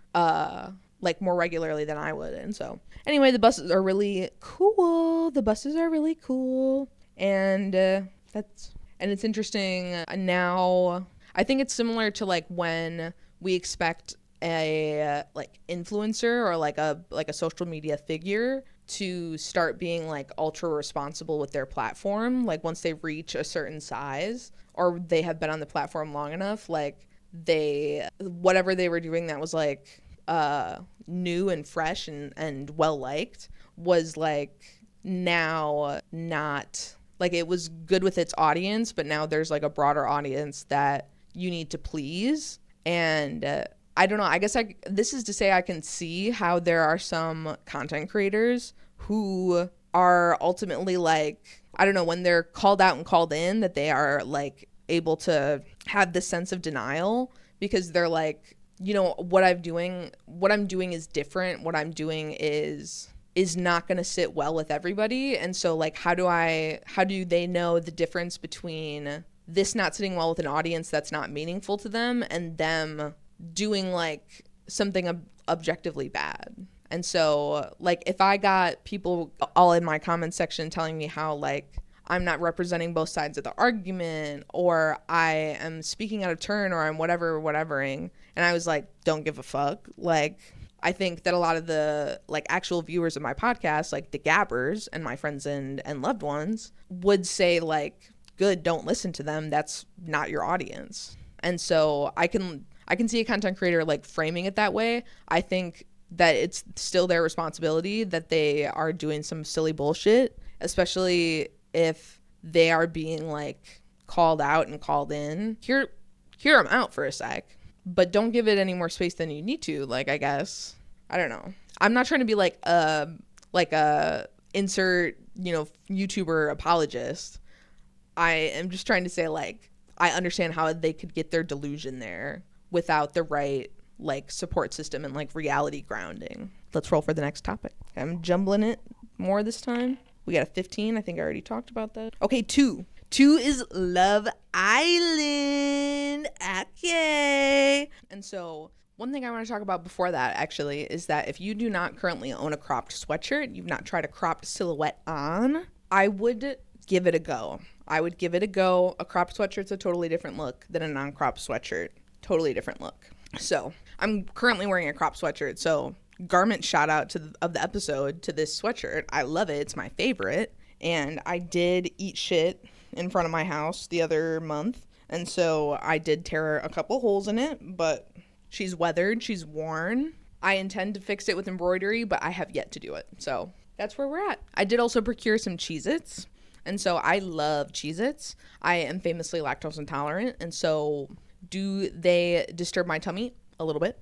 like more regularly than I would. And so anyway, the buses are really cool. And and it's interesting now. I think it's similar to like when we expect a like influencer or like a social media figure to start being like ultra responsible with their platform, like once they reach a certain size or they have been on the platform long enough, like they whatever they were doing that was like new and fresh and well liked was like now not like, it was good with its audience, but now there's like a broader audience that you need to please. And I don't know, I guess this is to say I can see how there are some content creators who are ultimately like, I don't know, when they're called out and called in, that they are like able to have this sense of denial because they're like, you know, what I'm doing is different. What I'm doing is not going to sit well with everybody. And so like, how do they know the difference between this not sitting well with an audience that's not meaningful to them and them doing like something objectively bad? And so like, if I got people all in my comment section telling me how like I'm not representing both sides of the argument, or I am speaking out of turn, or I'm whatevering, and I was like, don't give a fuck. Like, I think that a lot of the like actual viewers of my podcast, like the gabbers and my friends and loved ones, would say like, good, don't listen to them. That's not your audience. And so I can see a content creator like framing it that way. I think that it's still their responsibility that they are doing some silly bullshit, especially if they are being like called out and called in. Hear them out for a sec, but don't give it any more space than you need to. Like, I guess, I don't know. I'm not trying to be like a insert, you know, YouTuber apologist. I am just trying to say like, I understand how they could get their delusion there without the right like support system and like reality grounding. Let's roll for the next topic. I'm jumbling it more this time. We got a 15. I think I already talked about that. Okay, 2 is Love Island. Okay. And so one thing I want to talk about before that actually is that if you do not currently own a cropped sweatshirt, you've not tried a cropped silhouette on, I would give it a go. A cropped sweatshirt's a totally different look than a non-cropped sweatshirt. Totally different look. So I'm currently wearing a cropped sweatshirt. So garment shout out of the episode to this sweatshirt. I love it. It's my favorite. And I did eat shit in front of my house the other month. And so I did tear a couple holes in it, but she's weathered. She's worn. I intend to fix it with embroidery, but I have yet to do it. So that's where we're at. I did also procure some Cheez-Its. And so I love Cheez-Its. I am famously lactose intolerant. And so do they disturb my tummy? A little bit.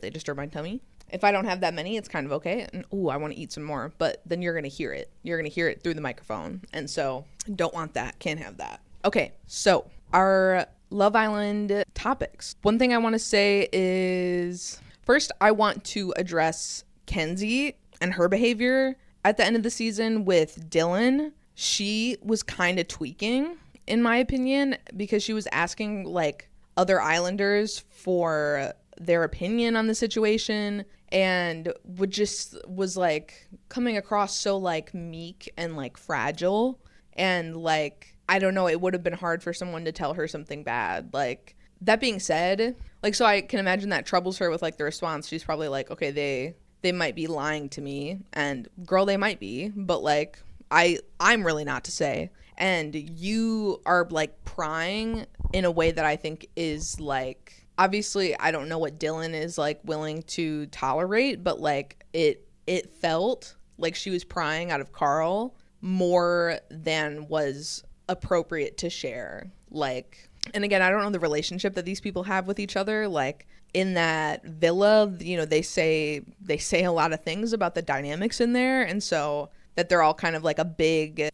They disturb my tummy. If I don't have that many, it's kind of okay. And I want to eat some more. But then you're going to hear it. You're going to hear it through the microphone. And so don't want that. Can't have that. Okay, so our Love Island topics. One thing I want to say is, first, I want to address Kenzie and her behavior at the end of the season with Dylan. She was kind of tweaking, in my opinion, because she was asking like other Islanders for their opinion on the situation, and was like coming across so like meek and like fragile, and like, I don't know, it would have been hard for someone to tell her something bad. Like, that being said, like, so I can imagine that troubles her with like the response. She's probably like, okay, they might be lying to me, and girl, they might be, but like I'm really not to say. And you are like prying in a way that I think is like, obviously I don't know what Dylan is like willing to tolerate, but like it felt like she was prying out of Carl more than was appropriate to share. Like, and again, I don't know the relationship that these people have with each other. Like in that villa, you know, they say a lot of things about the dynamics in there, and so that they're all kind of like a big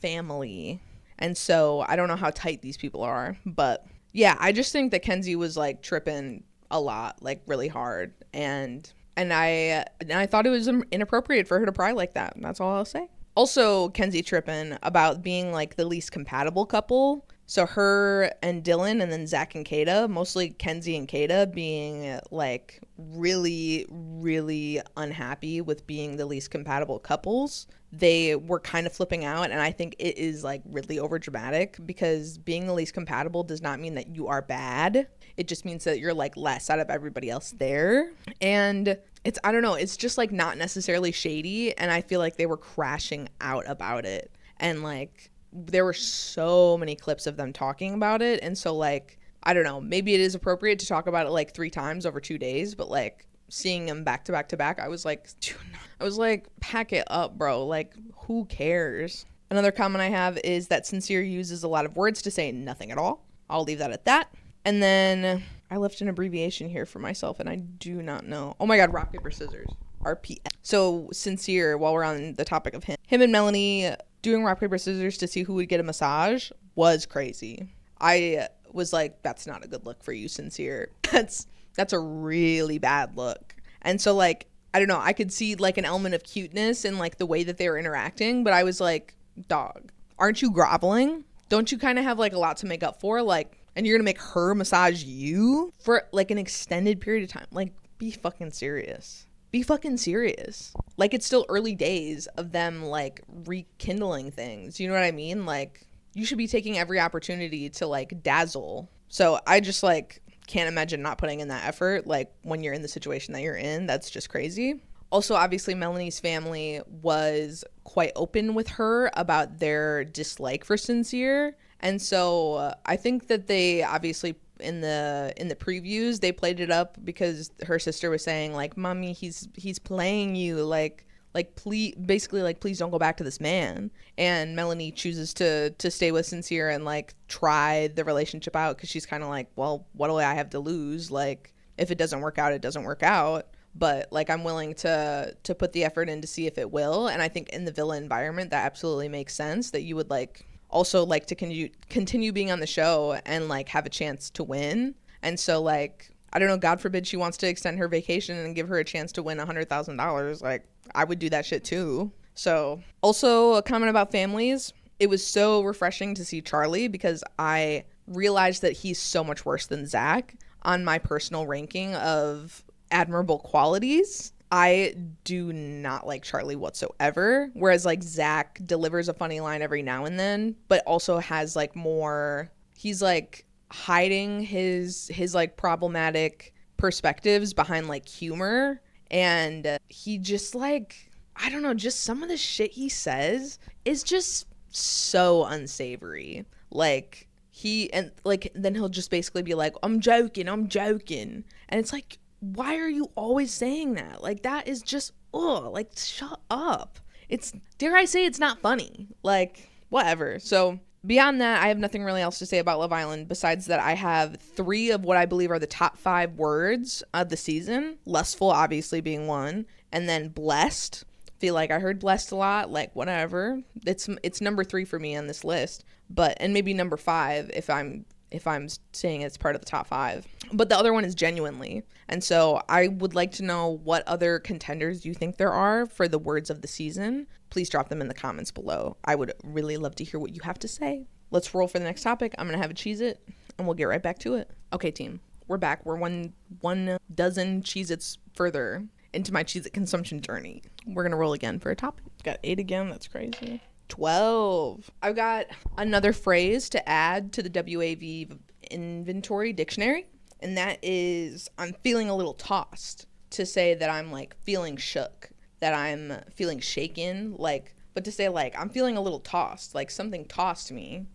family. And so I don't know how tight these people are, but yeah, I just think that Kenzie was like tripping a lot, like really hard, and I thought it was inappropriate for her to pry like that. That's all I'll say. Also, Kenzie tripping about being like the least compatible couple. So her and Dylan, and then Zach and Kata, mostly Kenzie and Kata, being like really, really unhappy with being the least compatible couples. They were kind of flipping out, and I think it is like really overdramatic, because being the least compatible does not mean that you are bad. It just means that you're like less out of everybody else there. And it's, I don't know, it's just like not necessarily shady, and I feel like they were crashing out about it. And like there were so many clips of them talking about it, and so like I don't know, maybe it is appropriate to talk about it like 3 times over 2 days, but like seeing them back to back to back, I was like, pack it up, bro. Like, who cares? Another comment I have is that Sincere uses a lot of words to say nothing at all. I'll leave that at that. And then I left an abbreviation here for myself, and I do not know. Oh my god, rock, paper, scissors. RPS. So Sincere, while we're on the topic of him and Melanie doing rock, paper, scissors to see who would get a massage was crazy. I was like, that's not a good look for you, Sincere. That's a really bad look. And so like, I don't know, I could see like an element of cuteness in like the way that they were interacting, but I was like, dog, aren't you groveling? Don't you kind of have like a lot to make up for? Like, and you're gonna make her massage you for like an extended period of time? Like, be fucking serious. Be fucking serious. Like, it's still early days of them like rekindling things. You know what I mean? Like, you should be taking every opportunity to like dazzle. So I just like can't imagine not putting in that effort, like when you're in the situation that you're in. That's just crazy. Also, obviously, Melanie's family was quite open with her about their dislike for Sincere. And so I think that they obviously in the previews, they played it up because her sister was saying like, mommy, he's playing you, like please, basically like, please don't go back to this man. And Melanie chooses to stay with Sincere and like try the relationship out, because she's kind of like, well, what do I have to lose? Like, if it doesn't work out, it doesn't work out. But like, I'm willing to put the effort in to see if it will. And I think in the villa environment, that absolutely makes sense, that you would like also like to continue being on the show and like have a chance to win. And so like, I don't know, God forbid she wants to extend her vacation and give her a chance to win $100,000. Like, I would do that shit too. So also a comment about families. It was so refreshing to see Charlie, because I realized that he's so much worse than Zach on my personal ranking of admirable qualities. I do not like Charlie whatsoever. Whereas like Zach delivers a funny line every now and then, but also has like more, he's like hiding his like problematic perspectives behind like humor. And he just like, I don't know, just some of the shit he says is just so unsavory. Like and like, then he'll just basically be like, I'm joking. And it's like, why are you always saying that? Like, that is just, like, shut up. It's, dare I say, it's not funny. Like, whatever. So beyond that, I have nothing really else to say about Love Island, besides that I have 3 of what I believe are the top 5 words of the season. Lustful, obviously, being one. And then blessed. Feel like I heard blessed a lot. Like, whatever. It's number 3 for me on this list. But, and maybe number 5 if I'm saying it's part of the top 5. But the other one is genuinely. And so I would like to know what other contenders you think there are for the words of the season. Please drop them in the comments below. I would really love to hear what you have to say. Let's roll for the next topic. I'm going to have a Cheez-It, and we'll get right back to it. Okay, team. We're back. We're one dozen Cheez-Its further into my Cheez-It consumption journey. We're going to roll again for a topic. Got 8 again. That's crazy. 12. I've got another phrase to add to the WAV inventory dictionary, and that is I'm feeling a little tossed, to say that I'm like feeling shook, that I'm feeling shaken, like, but to say like I'm feeling a little tossed, like something tossed me.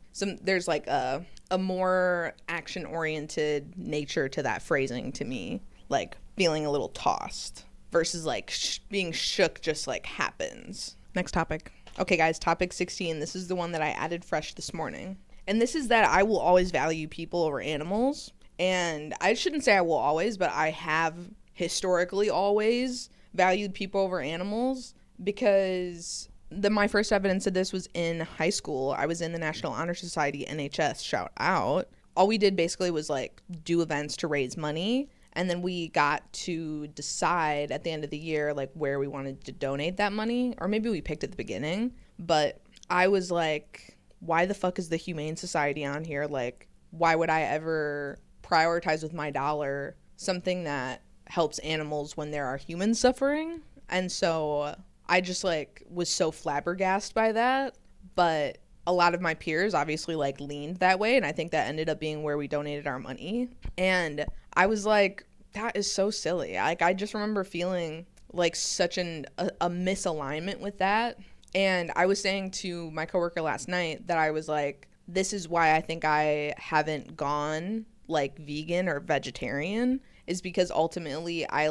There's like a more action oriented nature to that phrasing to me, like feeling a little tossed versus like being shook just like happens. Next topic. Okay guys, topic 16. This is the one that I added fresh this morning. And this is that I will always value people over animals. And I shouldn't say I will always, but I have historically always valued people over animals, because my first evidence of this was in high school. I was in the National Honor Society, NHS, shout out. All we did basically was like do events to raise money. And then we got to decide at the end of the year, like where we wanted to donate that money, or maybe we picked at the beginning. But I was like, why the fuck is the Humane Society on here? Like, why would I ever prioritize with my dollar something that helps animals when there are humans suffering? And so I just like was so flabbergasted by that. But a lot of my peers obviously like leaned that way, and I think that ended up being where we donated our money. And I was like, that is so silly. Like, I just remember feeling like such a misalignment with that. And I was saying to my coworker last night that I was like, this is why I think I haven't gone like vegan or vegetarian, is because ultimately I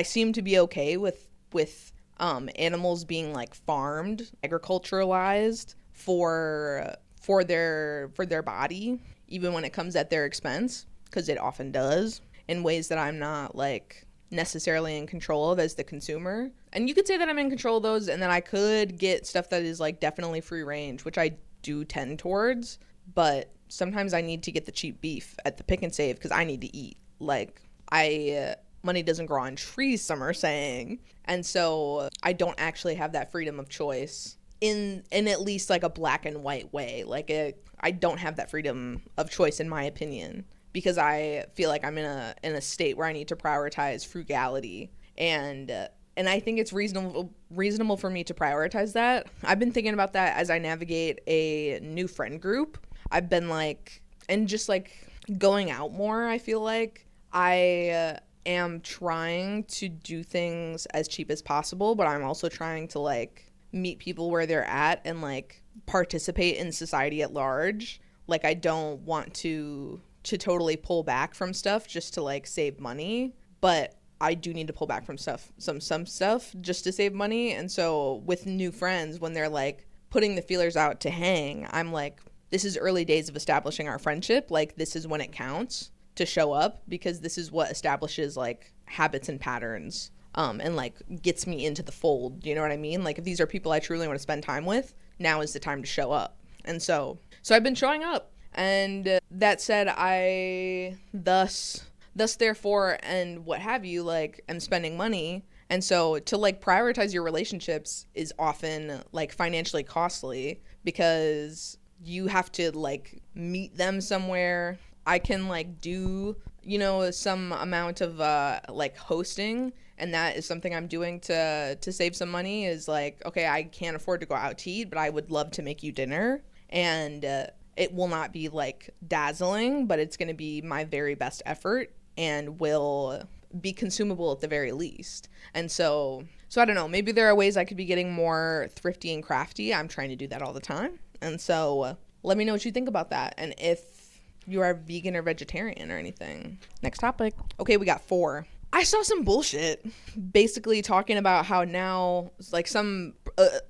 seem to be okay with animals being like farmed, agriculturalized for their body, even when it comes at their expense, because it often does, in ways that I'm not like necessarily in control of as the consumer. And you could say that I'm in control of those, and then I could get stuff that is like definitely free range, which I do tend towards, but sometimes I need to get the cheap beef at the Pick and Save because I need to eat. Like, money doesn't grow on trees, some are saying, and so I don't actually have that freedom of choice in at least like a black and white way. Like, I don't have that freedom of choice, in my opinion, because I feel like I'm in a state where I need to prioritize frugality, and I think it's reasonable for me to prioritize that. I've been thinking about that as I navigate a new friend group. I've been like, and just like going out more, I feel like I am trying to do things as cheap as possible, but I'm also trying to like meet people where they're at and like participate in society at large. Like, I don't want to totally pull back from stuff just to like save money, but I do need to pull back from some stuff just to save money. And so with new friends, when they're like putting the feelers out to hang, I'm like, this is early days of establishing our friendship. Like, this is when it counts to show up, because this is what establishes like habits and patterns, and like gets me into the fold. You know what I mean? Like, if these are people I truly want to spend time with, now is the time to show up. And so I've been showing up. And that said, I thus therefore and what have you, like, am spending money. And so to like prioritize your relationships is often like financially costly, because you have to like meet them somewhere. I can like do, you know, some amount of like hosting, and that is something I'm doing to save some money. Is like, okay, I can't afford to go out to eat, but I would love to make you dinner, and it will not be like dazzling, but it's going to be my very best effort and will be consumable at the very least. And so I don't know, maybe there are ways I could be getting more thrifty and crafty. I'm trying to do that all the time. And so let me know what you think about that, and if you are vegan or vegetarian or anything. Next topic. Okay, we got 4. I saw some bullshit basically talking about how now like some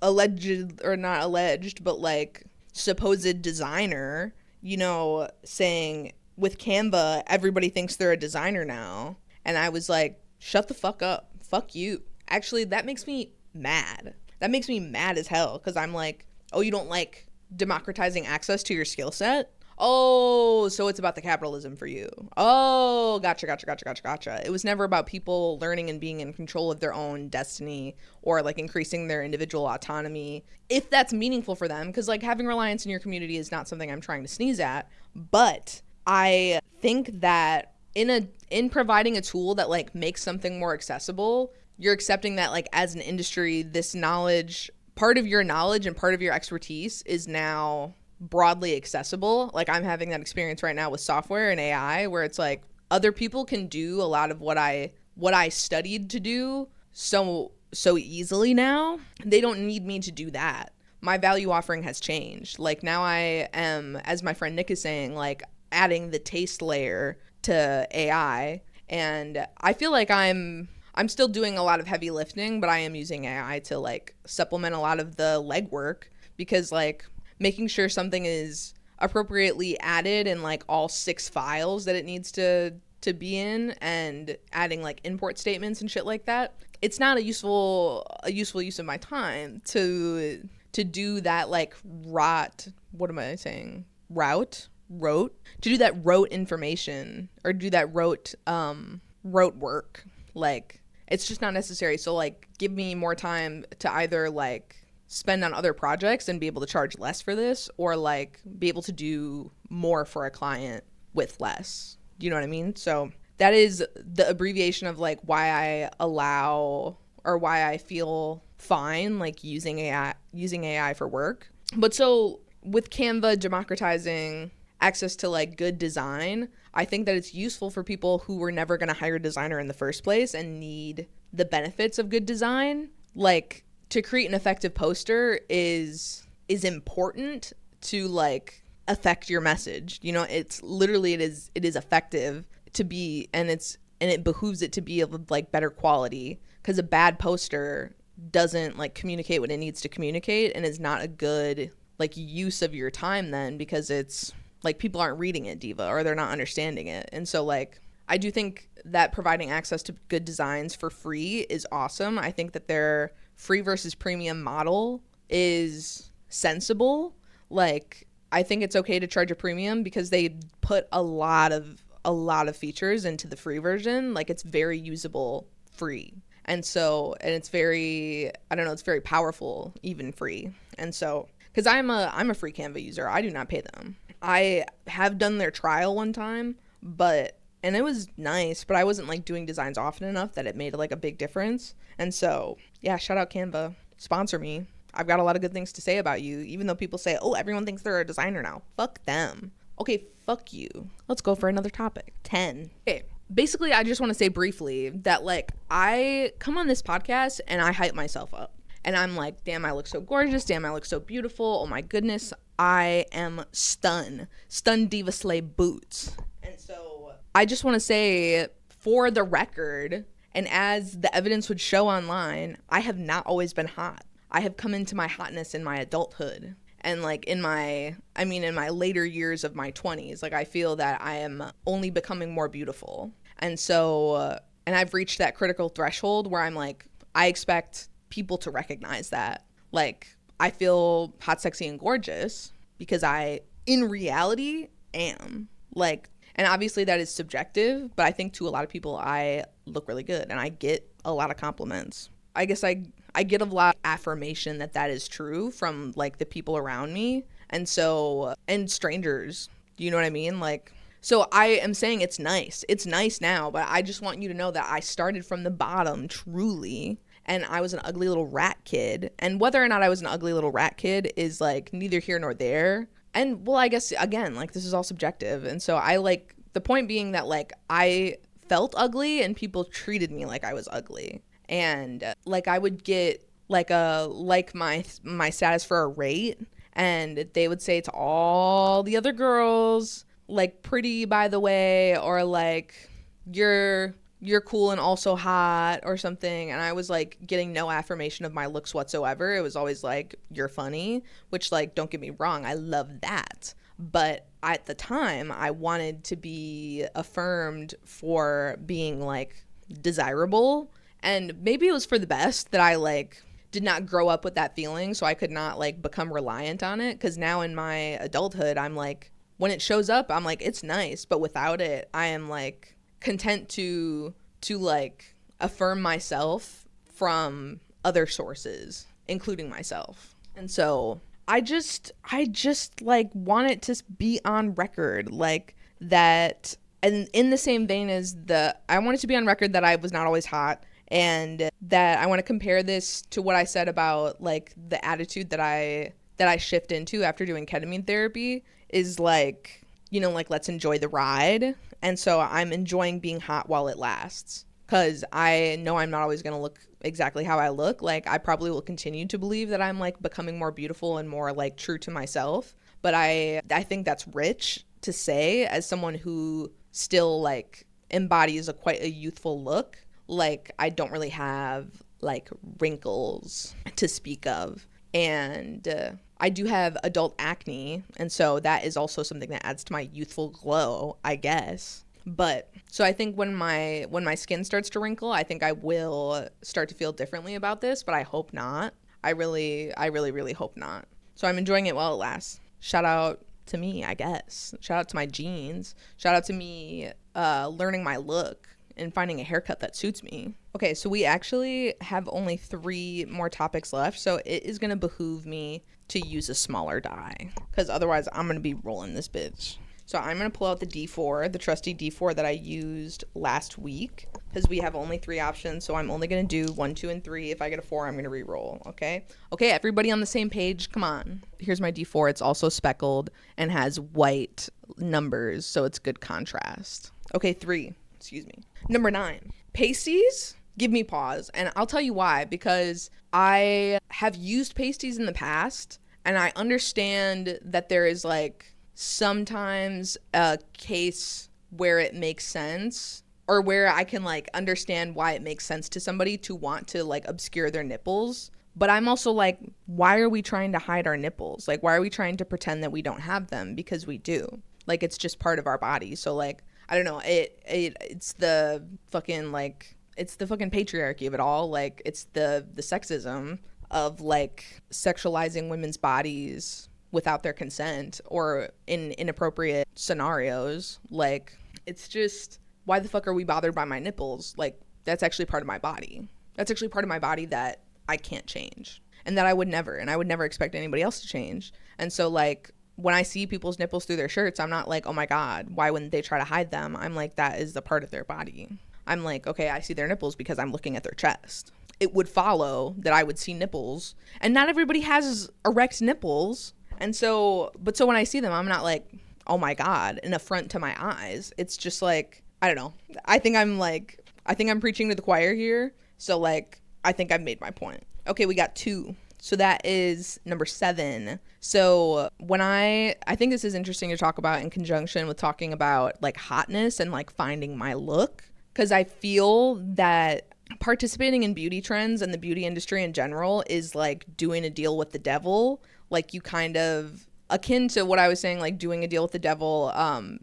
alleged, or not alleged, but like supposed designer, you know, saying with Canva, everybody thinks they're a designer now. And I was like, shut the fuck up. Fuck you. Actually, that makes me mad. That makes me mad as hell, because I'm like, oh, you don't like democratizing access to your skill set? Oh, so it's about the capitalism for you. Oh, gotcha. It was never about people learning and being in control of their own destiny, or like increasing their individual autonomy, if that's meaningful for them. Because like having reliance in your community is not something I'm trying to sneeze at. But I think that in providing a tool that like makes something more accessible, you're accepting that like as an industry, this knowledge, part of your knowledge and part of your expertise is now broadly accessible. Like I'm having that experience right now with software and AI where it's like other people can do a lot of what I studied to do so easily now. They don't need me to do that. My value offering has changed. Like now I am, as my friend Nick is saying, like adding the taste layer to AI, and I feel like I'm still doing a lot of heavy lifting, but I am using AI to like supplement a lot of the legwork, because like making sure something is appropriately added in like all 6 files that it needs to be in, and adding like import statements and shit like that. It's not a useful use of my time to do that like rote to do that rote information, or do that rote work. Like it's just not necessary. So like give me more time to either like spend on other projects and be able to charge less for this, or like be able to do more for a client with less. Do you know what I mean? So that is the abbreviation of like why I allow, or why I feel fine like using AI for work. But so with Canva democratizing access to like good design, I think that it's useful for people who were never going to hire a designer in the first place and need the benefits of good design. Like to create an effective poster is important to like affect your message. You know, it's literally, it is effective to be, and it behooves it to be of like better quality, because a bad poster doesn't like communicate what it needs to communicate, and is not a good like use of your time then, because it's like people aren't reading it, diva, or they're not understanding it. And so like I do think that providing access to good designs for free is awesome. I think that their free versus premium model is sensible. Like I think it's okay to charge a premium because they put a lot of features into the free version. Like it's very usable free. And so, and it's very, I don't know, it's very powerful, even free. And so, because I'm a free Canva user, I do not pay them. I have done their trial one time, and it was nice, but I wasn't like doing designs often enough that it made like a big difference. And so, yeah, shout out Canva, sponsor me. I've got a lot of good things to say about you, even though people say, oh, everyone thinks they're a designer now. Fuck them. Okay, fuck you. Let's go for another topic. 10. Okay. Basically, I just want to say briefly that like I come on this podcast and I hype myself up. And I'm like, damn, I look so gorgeous. Damn, I look so beautiful. Oh my goodness. I am stunned. Stunned diva slay boots. And so I just want to say, for the record, and as the evidence would show online, I have not always been hot. I have come into my hotness in my adulthood. And like in my later years of my 20s, like I feel that I am only becoming more beautiful. And so, and I've reached that critical threshold where I'm like, I expect people to recognize that. Like, I feel hot, sexy, and gorgeous because I, in reality, am. Like, and obviously that is subjective, but I think to a lot of people, I look really good and I get a lot of compliments. I guess I get a lot of affirmation that is true from like the people around me. And so, and strangers, do you know what I mean? Like, so I am saying it's nice. It's nice now, but I just want you to know that I started from the bottom, truly. And I was an ugly little rat kid. And whether or not I was an ugly little rat kid is like neither here nor there. And well, I guess again, like this is all subjective. And so I like, the point being that like I felt ugly and people treated me like I was ugly. And like I would get like my status for a rate, and they would say to all the other girls, like, pretty by the way, or like you're cool and also hot or something. And I was like getting no affirmation of my looks whatsoever. It was always like, you're funny, which like, don't get me wrong, I love that. But at the time I wanted to be affirmed for being like desirable. And maybe it was for the best that I like did not grow up with that feeling, so I could not like become reliant on it. Because now in my adulthood, I'm like, when it shows up, I'm like, it's nice. But without it, I am like content to like affirm myself from other sources, including myself. And so I just like want it to be on record, like that. And in the same vein as I want it to be on record that I was not always hot. And that I want to compare this to what I said about like the attitude that I that I shift into after doing ketamine therapy is like, you know, like let's enjoy the ride. And so I'm enjoying being hot while it lasts, because I know I'm not always going to look exactly how I look. Like I probably will continue to believe that I'm like becoming more beautiful and more like true to myself. But I think that's rich to say as someone who still like embodies quite a youthful look. Like I don't really have like wrinkles to speak of. And I do have adult acne, and so that is also something that adds to my youthful glow, I guess. But so I think when my skin starts to wrinkle, I think I will start to feel differently about this, but I hope not. I really hope not. So I'm enjoying it while it lasts. Shout out to me, I guess. Shout out to my jeans. Shout out to me learning my look and finding a haircut that suits me. Okay, so we actually have only 3 more topics left, so it is going to behoove me to use a smaller die, because otherwise I'm going to be rolling this bitch. So I'm going to pull out the D4, the trusty D4 that I used last week, because we have only 3 options, so I'm only going to do 1, 2, and 3. If I get a 4, I'm going to re-roll, okay? Okay, everybody on the same page, come on. Here's my D4. It's also speckled and has white numbers, so it's good contrast. Okay, 3. Excuse me. Number 9, pasties give me pause. And I'll tell you why, because I have used pasties in the past, and I understand that there is like sometimes a case where it makes sense, or where I can like understand why it makes sense to somebody to want to like obscure their nipples. But I'm also like, why are we trying to hide our nipples? Like, why are we trying to pretend that we don't have them? Because we do. Like, it's just part of our body. So like, I don't know, it's the fucking like, it's the fucking patriarchy of it all. Like it's the sexism of like sexualizing women's bodies without their consent or in inappropriate scenarios. Like it's just, why the fuck are we bothered by my nipples? Like that's actually part of my body. That's actually part of my body that I can't change, and that I would never expect anybody else to change. And so like, when I see people's nipples through their shirts, I'm not like, oh my God, why wouldn't they try to hide them? I'm like, that is the part of their body. I'm like, okay, I see their nipples because I'm looking at their chest. It would follow that I would see nipples, and not everybody has erect nipples. And so, but so when I see them, I'm not like, oh my God, an affront to my eyes. It's just like, I don't know. I think I'm preaching to the choir here. So like, I think I've made my point. Okay, we got 2. So that is number 7. So when I think this is interesting to talk about in conjunction with talking about like hotness and like finding my look, because I feel that participating in beauty trends and the beauty industry in general is like doing a deal with the devil. Like you kind of, akin to what I was saying, like doing a deal with the devil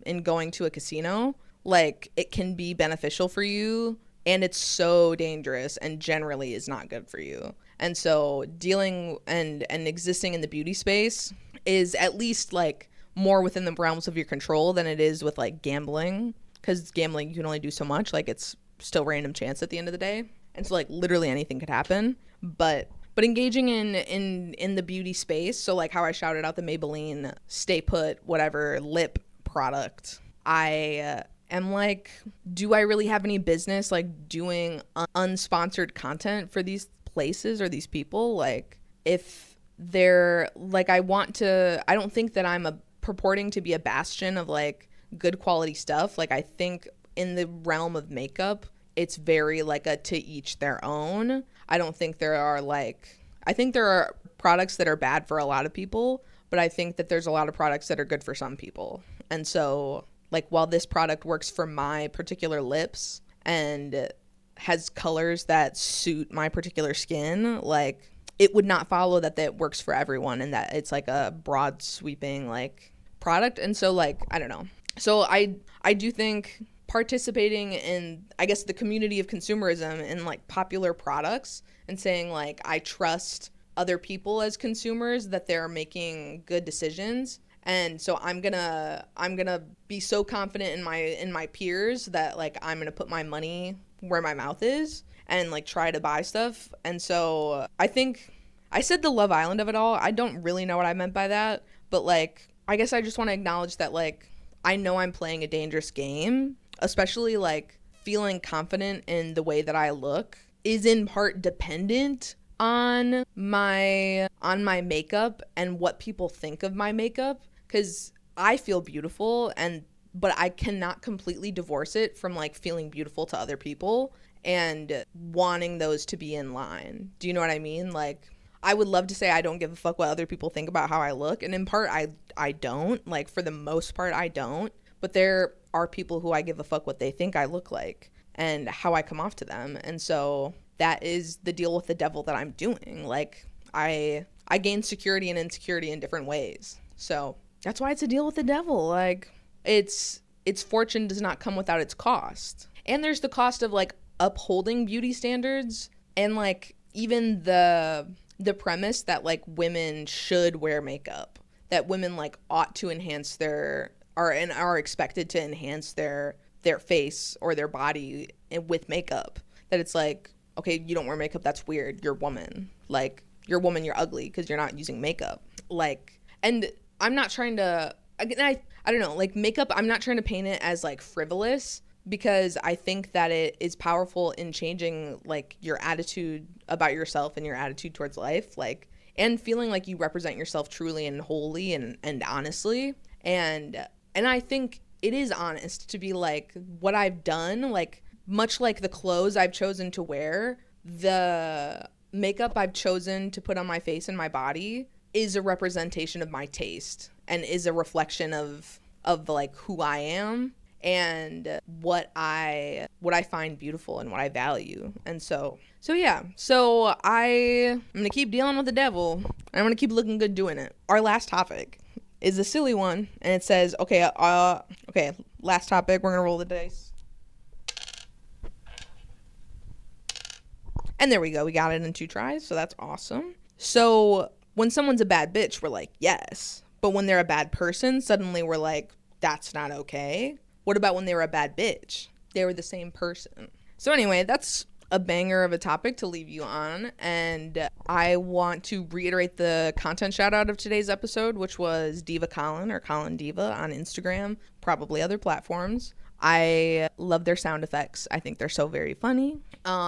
in going to a casino. Like it can be beneficial for you, and it's so dangerous and generally is not good for you. And so dealing and existing in the beauty space is at least like more within the realms of your control than it is with like gambling, because gambling you can only do so much. Like it's still random chance at the end of the day, and so like literally anything could happen. But engaging in the beauty space, so like how I shouted out the Maybelline Stay Put whatever lip product, I am like, do I really have any business like doing unsponsored content for these places or these people? Like if they're like, I don't think that I'm purporting to be a bastion of like good quality stuff. Like I think in the realm of makeup, it's very like a to each their own. I don't think there are I think there are products that are bad for a lot of people, but I think that there's a lot of products that are good for some people. And so like, while this product works for my particular lips and has colors that suit my particular skin, like it would not follow that works for everyone and that it's like a broad sweeping like product. And so like, I don't know. So I do think participating in, I guess, the community of consumerism in like popular products and saying like, I trust other people as consumers that they're making good decisions. And so I'm gonna be so confident in my peers that like I'm gonna put my money where my mouth is and like try to buy stuff. And so I think I said the Love Island of it all. I don't really know what I meant by that, but like I guess I just want to acknowledge that like I know I'm playing a dangerous game, especially like feeling confident in the way that I look is in part dependent on my makeup and what people think of my makeup, because I feel beautiful, but I cannot completely divorce it from like feeling beautiful to other people and wanting those to be in line. Do you know what I mean? Like, I would love to say I don't give a fuck what other people think about how I look, and in part I don't. Like, for the most part I don't, but there are people who I give a fuck what they think I look like and how I come off to them. And so that is the deal with the devil that I'm doing. Like, I gain security and insecurity in different ways. So that's why it's a deal with the devil. Like, its fortune does not come without its cost. And there's the cost of like upholding beauty standards, and like even the premise that like women should wear makeup, that women like ought to enhance are expected to enhance their face or their body with makeup. That it's like, okay, you don't wear makeup, that's weird, you're a woman. Like, you're a woman, you're ugly because you're not using makeup. Like, and I'm not trying to, I don't know, like makeup, I'm not trying to paint it as like frivolous, because I think that it is powerful in changing like your attitude about yourself and your attitude towards life, like, and feeling like you represent yourself truly and wholly and honestly. And I think it is honest to be like, what I've done, like much like the clothes I've chosen to wear, the makeup I've chosen to put on my face and my body is a representation of my taste and is a reflection of like who I am and what I find beautiful and what I value. And so yeah. So I'm going to keep dealing with the devil, and I'm going to keep looking good doing it. Our last topic is a silly one, and it says, okay, last topic, we're going to roll the dice. And there we go. We got it in 2 tries, so that's awesome. So when someone's a bad bitch, we're like, yes. But when they're a bad person, suddenly we're like, that's not okay. What about when they were a bad bitch? They were the same person. So anyway, that's a banger of a topic to leave you on. And I want to reiterate the content shout out of today's episode, which was Diva Colin, or Colin Diva, on Instagram, probably other platforms. I love their sound effects. I think they're so very funny.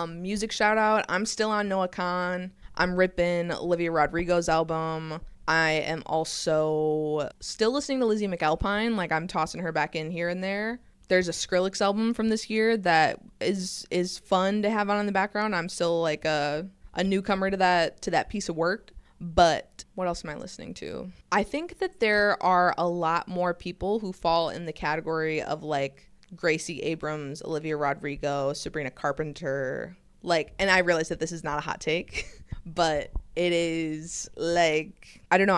Music shout out, I'm still on Noah Khan. I'm ripping Olivia Rodrigo's album. I am also still listening to Lizzie McAlpine. Like, I'm tossing her back in here and there. There's a Skrillex album from this year that is fun to have on in the background. I'm still like a newcomer to that piece of work. But what else am I listening to? I think that there are a lot more people who fall in the category of like Gracie Abrams, Olivia Rodrigo, Sabrina Carpenter. Like, and I realize that this is not a hot take, but it is like, I don't know.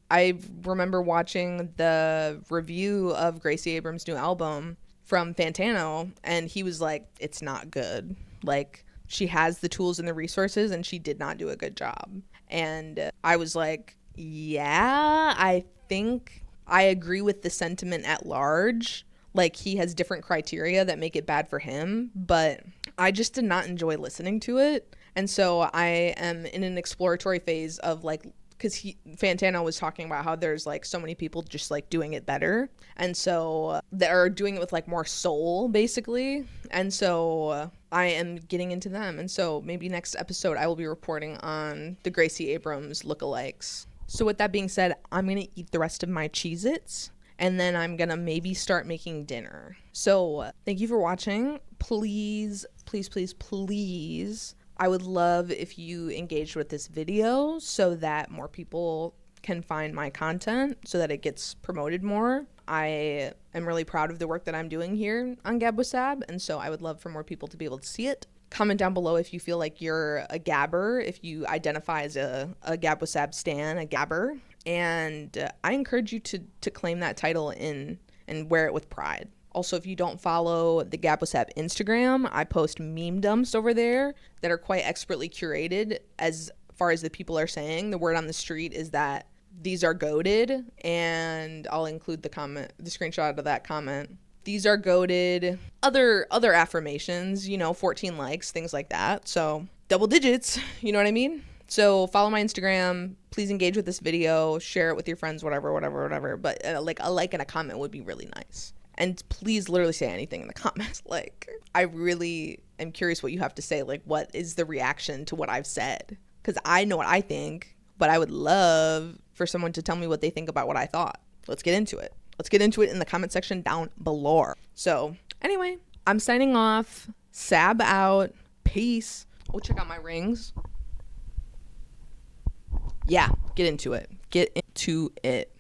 I remember watching the review of Gracie Abrams' new album from Fantano, and he was like, it's not good. Like, she has the tools and the resources, and she did not do a good job. And I was like, yeah, I think I agree with the sentiment at large. Like, he has different criteria that make it bad for him, but I just did not enjoy listening to it. And so I am in an exploratory phase of like, because Fantano was talking about how there's like so many people just like doing it better, and so they're doing it with like more soul basically. And so I am getting into them, and so maybe next episode I will be reporting on the Gracie Abrams lookalikes. So with that being said, I'm gonna eat the rest of my Cheez-Its, and then I'm gonna maybe start making dinner. So thank you for watching. Please, I would love if you engaged with this video so that more people can find my content, so that it gets promoted more. I am really proud of the work that I'm doing here on Gab with Sab, and so I would love for more people to be able to see it. Comment down below if you feel like you're a gabber, if you identify as a Gab with Sab stan, a gabber. And I encourage you to claim that title and wear it with pride. Also, if you don't follow the Gab with Sab Instagram, I post meme dumps over there that are quite expertly curated. As far as the people are saying, the word on the street is that these are goated, and I'll include the screenshot of that comment. These are goated. Other affirmations, 14 likes, things like that. So double digits, you know what I mean? So follow my Instagram. Please engage with this video. Share it with your friends, whatever. But like a like and a comment would be really nice. And please literally say anything in the comments. Like, I really am curious what you have to say. Like, what is the reaction to what I've said? because I know what I think, but I would love for someone to tell me what they think about what I thought. Let's get into it. Let's get into it in the comment section down below. So anyway, I'm signing off. Sab out. Peace. Oh, check out my rings. Yeah, get into it. Get into it.